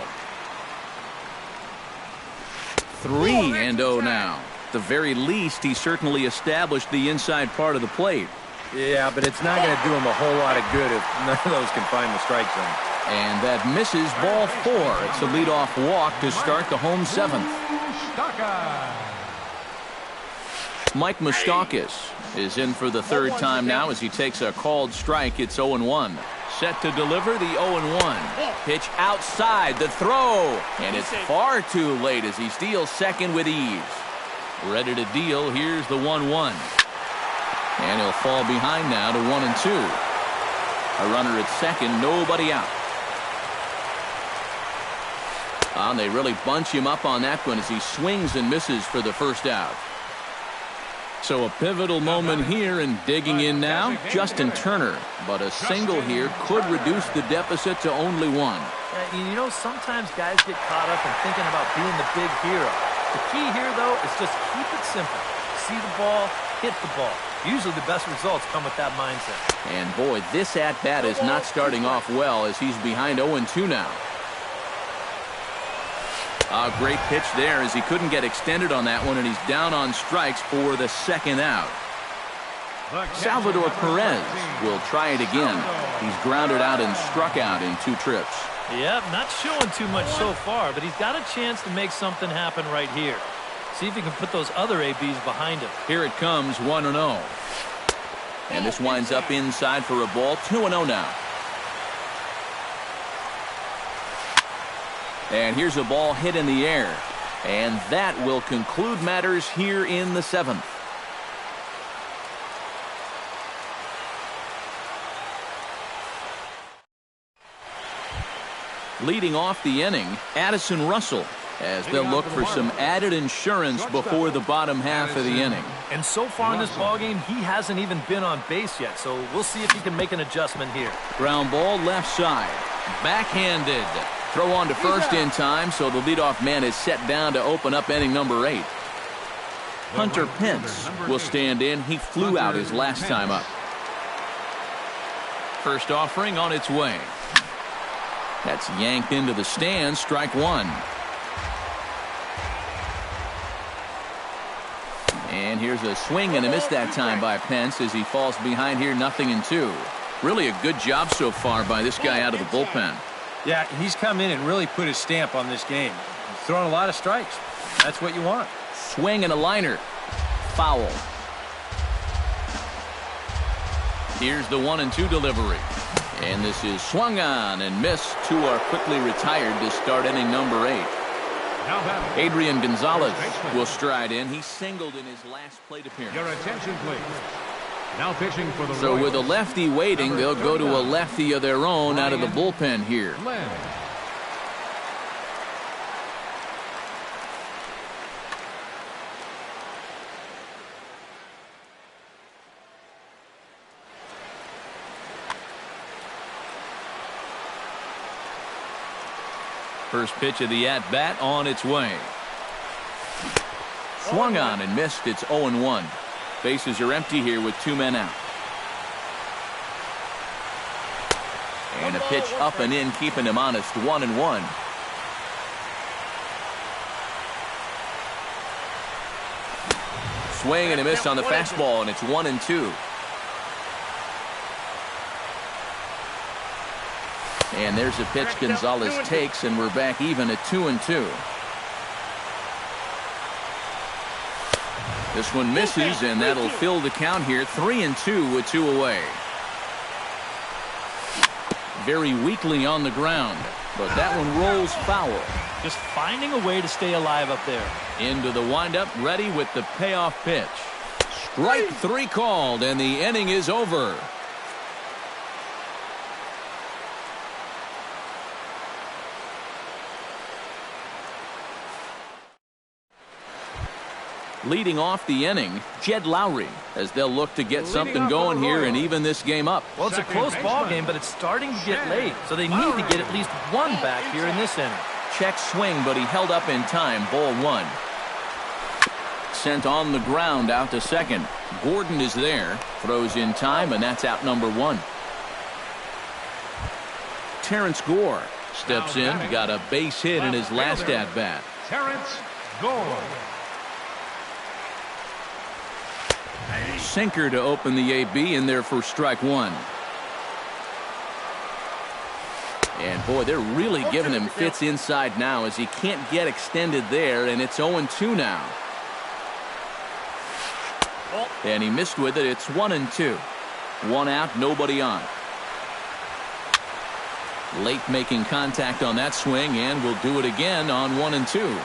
3-0 now. At the very least, he certainly established the inside part of the plate. Yeah, but it's not going to do him a whole lot of good if none of those can find the strike zone. And that misses ball 4. It's a leadoff walk to start the home 7th. Mike Moustakas is in for the 3rd time now as he takes a called strike. It's 0-1. Set to deliver the 0-1. Pitch outside, the throw. And it's far too late as he steals second with ease. Ready to deal, here's the 1-1. And he'll fall behind now to 1-2. A runner at second, nobody out. And they really bunch him up on that one as he swings and misses for the first out. So a pivotal moment here, and digging in now, Justin Turner. But a single here could reduce the deficit to only one. You know, sometimes guys get caught up in thinking about being the big hero. The key here, though, is just keep it simple. See the ball, hit the ball. Usually the best results come with that mindset. And boy, this at-bat is not starting off well as he's behind 0-2 now. A great pitch there as he couldn't get extended on that one, and he's down on strikes for the second out. Salvador Perez will try it again. He's grounded out and struck out in 2 trips. Yep, not showing too much so far, but he's got a chance to make something happen right here. See if he can put those other ABs behind him. Here it comes, 1-0. And this winds up inside for a ball, 2-0 now. And here's a ball hit in the air. And that will conclude matters here in the 7th. Leading off the inning, Addison Russell, as they'll look for some added insurance before the bottom half of the inning. And so far in this ballgame, he hasn't even been on base yet, so we'll see if he can make an adjustment here. Ground ball left side, backhanded. Throw on to first in time, so the leadoff man is set down to open up inning number 8. Hunter Pence will stand in. He flew out his last time up. First offering on its way. That's yanked into the stands, strike 1. And here's a swing and a miss that time by Pence as he falls behind here, 0-2. Really a good job so far by this guy out of the bullpen. Yeah, he's come in and really put his stamp on this game. He's throwing a lot of strikes. That's what you want. Swing and a liner. Foul. Here's the 1-2 delivery. And this is swung on and missed. 2 are quickly retired to start inning number 8. Adrian Gonzalez will stride in. He singled in his last plate appearance. Your attention, please. Now pitching for the So Royals. with a lefty waiting, they'll go to a lefty of their own out of the bullpen here. First pitch of the at-bat on its way. Swung on and missed. It's 0-1. Bases are empty here with 2 men out. And a pitch up and in, keeping him honest, 1-1. Swing and a miss on the fastball, and it's 1-2. And there's a pitch Gonzalez takes, and we're back even at 2-2. This one misses, and that'll fill the count here, 3-2 with 2 away. Very weakly on the ground, but that one rolls foul. Just finding a way to stay alive up there. Into the windup, ready with the payoff pitch. Strike 3 called, and the inning is over. Leading off the inning, Jed Lowry, as they'll look to get something going here and even this game up. Well, it's a close ball game, but it's starting to get late, so they need to get at least 1 back here in this inning. Check swing, but he held up in time. Ball 1. Sent on the ground out to second. Gordon is there, throws in time, and that's out number 1. Terrence Gore steps in, got a base hit in his last at-bat. Terrence Gore. Sinker to open the AB in there for strike 1. And boy, they're really giving him fits inside now as he can't get extended there, and it's 0-2 now. And he missed with it. It's 1-2. 1 out, nobody on. Late making contact on that swing, and will do it again on 1 and 2.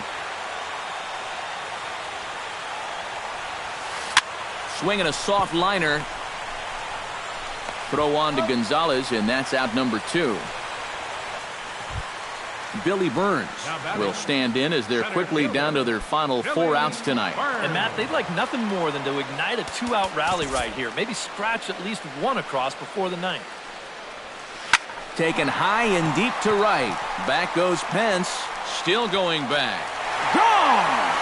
Swinging a soft liner. Throw on to Gonzalez, and that's out number 2. Billy Burns will stand in as they're quickly down to their final 4 outs tonight. And Matt, they'd like nothing more than to ignite a 2-out rally right here. Maybe scratch at least 1 across before the 9th. Taken high and deep to right. Back goes Pence. Still going back. Gone!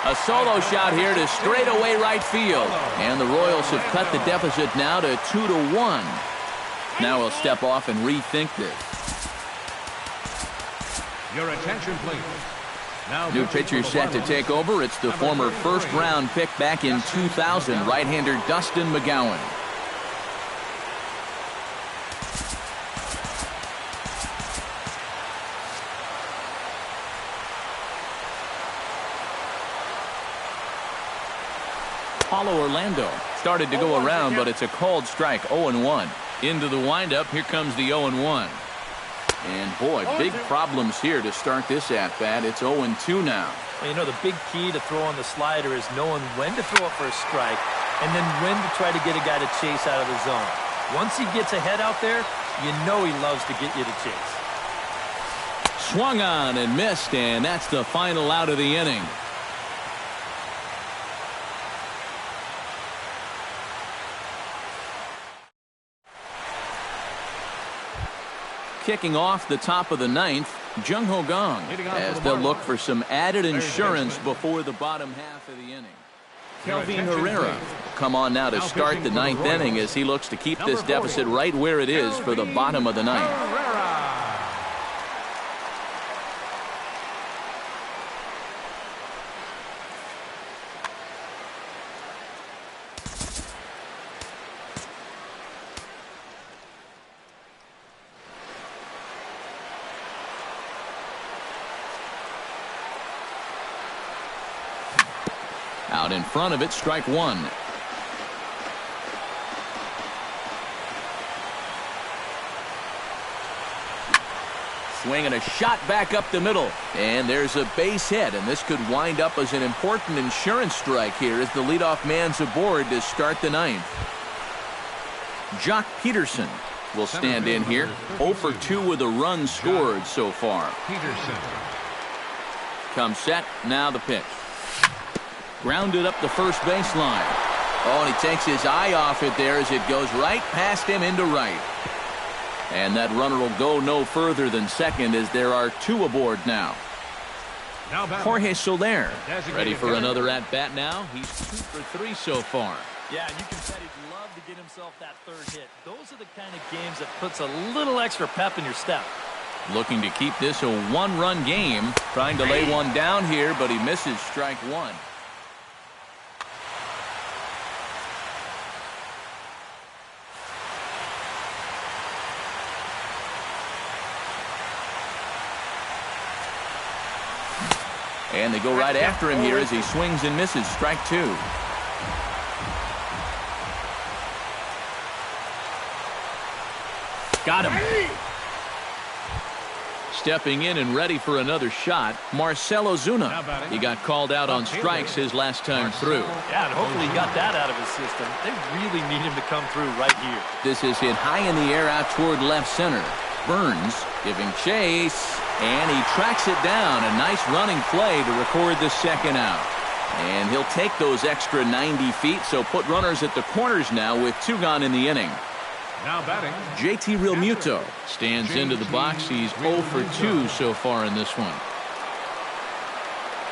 A solo shot here to straightaway right field. And the Royals have cut the deficit now to 2-1. Now we'll step off and rethink this. Your attention, please. Now New pitcher set to take over. It's the former first-round pick back in 2000, right-hander Dustin McGowan. Paulo Orlando started to go around, but it's a called strike. 0-1. Into the windup. Here comes the 0-1. And boy, big problems here to start this at-bat. It's 0-2 now. Well, you know, the big key to throw on the slider is knowing when to throw it for a strike and then when to try to get a guy to chase out of the zone. Once he gets ahead out there, you know he loves to get you to chase. Swung on and missed, and that's the final out of the inning. Kicking off the top of the 9th, Jung Ho Gong, as they'll look for some added insurance before the bottom half of the inning. Kelvin Herrera come on now to start the 9th inning as he looks to keep this deficit right where it is for the bottom of the 9th. Out in front of it, strike 1. Swinging a shot back up the middle. And there's a base hit, and this could wind up as an important insurance strike here as the leadoff man's aboard to start the 9th. Jock Peterson will stand in here. 0 for 2 with a run scored so far. Peterson. Comes set, now the pitch. Grounded up the first baseline. Oh, and he takes his eye off it there as it goes right past him into right. And that runner will go no further than second as there are 2 aboard now. Jorge Soler ready for another at-bat now. He's 2 for 3 so far. Yeah, and you can bet he'd love to get himself that 3rd hit. Those are the kind of games that puts a little extra pep in your step. Looking to keep this a 1-run game. Trying to lay one down here, but he misses strike 1. And they go right after him here as he swings and misses. Strike 2. Got him. Stepping in and ready for another shot, Marcell Ozuna. He got called out on strikes his last time through. Yeah, and hopefully he got that out of his system. They really need him to come through right here. This is hit high in the air out toward left center. Burns giving chase, and he tracks it down. A nice running play to record the 2nd out. And he'll take those extra 90 feet, so put runners at the corners now with 2 gone in the inning. Now batting, JT Realmuto stands into the box. He's 0 for 2 so far in this one.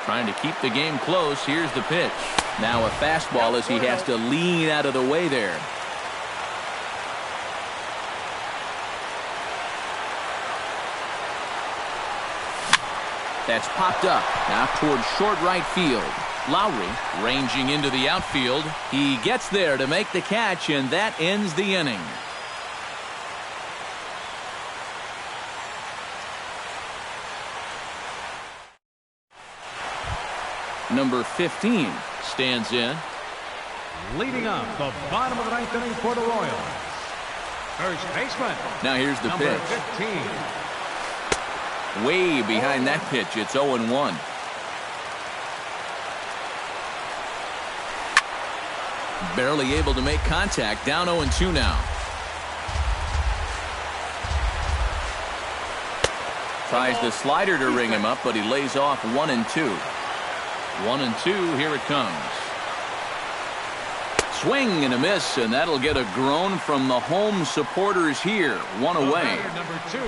Trying to keep the game close. Here's the pitch. Now a fastball as he has to lean out of the way there. That's popped up now towards short right field. Lowry ranging into the outfield. He gets there to make the catch, and that ends the inning. Number 15 stands in. Leading up the bottom of the ninth inning for the Royals, first baseman. Now here's the number pitch. 15. Way behind that pitch. It's 0-1. Barely able to make contact. Down 0-2 now. Tries the slider to ring him up, but he lays off 1-2. 1-2. Here it comes. Swing and a miss, and that'll get a groan from the home supporters here. One away. Number 2,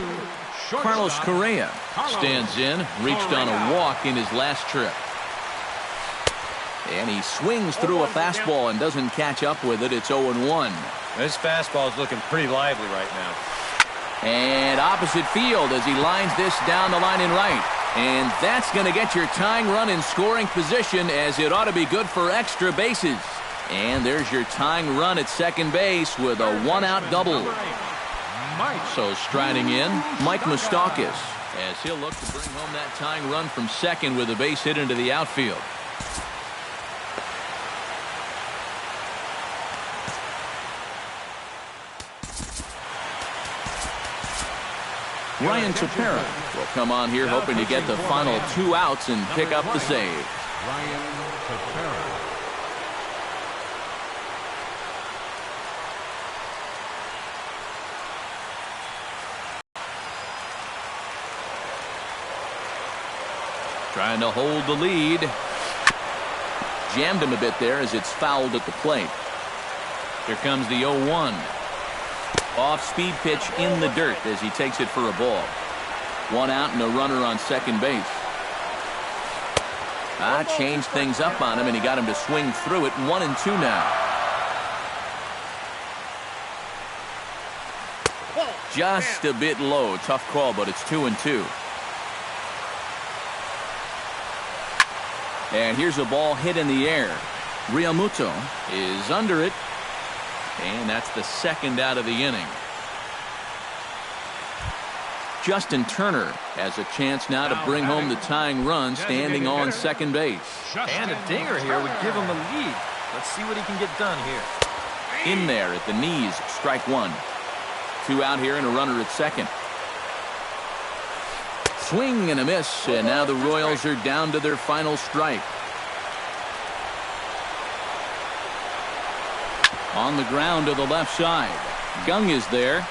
Carlos Correa stands in, reached on a walk in his last trip. And he swings through a fastball and doesn't catch up with it. It's 0-1. This fastball is looking pretty lively right now. And opposite field as he lines this down the line in right. And that's going to get your tying run in scoring position, as it ought to be good for extra bases. And there's your tying run at second base with a one-out double. So striding in, Mike Moustakas, as he'll look to bring home that tying run from second with a base hit into the outfield. Ryan Tepera will come on here hoping to get the final 2 outs and pick up the save. Ryan Tepera. Trying to hold the lead. Jammed him a bit there as it's fouled at the plate. Here comes the 0-1. Off-speed pitch in the dirt as he takes it for a ball. 1 out and a runner on second base. Changed things up on him, and he got him to swing through it. 1-2 now. Just a bit low. Tough call, but it's 2-2. And here's a ball hit in the air. Realmuto is under it. And that's the second out of the inning. Justin Turner has a chance now to bring home the tying run, standing on second base. And a dinger here would give him a lead. Let's see what he can get done here. In there at the knees, strike 1. 2 out here and a runner at second. Swing and a miss, and now the Royals are down to their final strike. On the ground to the left side. Gung is there.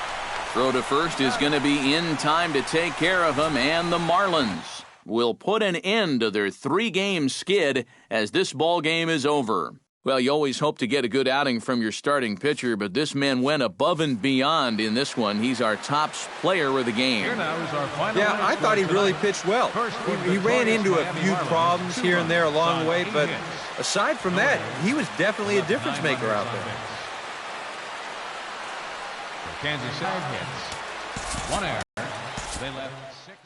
Throw to first is going to be in time to take care of him, and the Marlins will put an end to their 3-game skid as this ball game is over. Well, you always hope to get a good outing from your starting pitcher, but this man went above and beyond in this one. He's our top player of the game. Yeah, I thought he really pitched well. He ran into a few problems here and there along the way, but aside from that, he was definitely a difference maker out there. Kansas City hits 1 error. They left 6.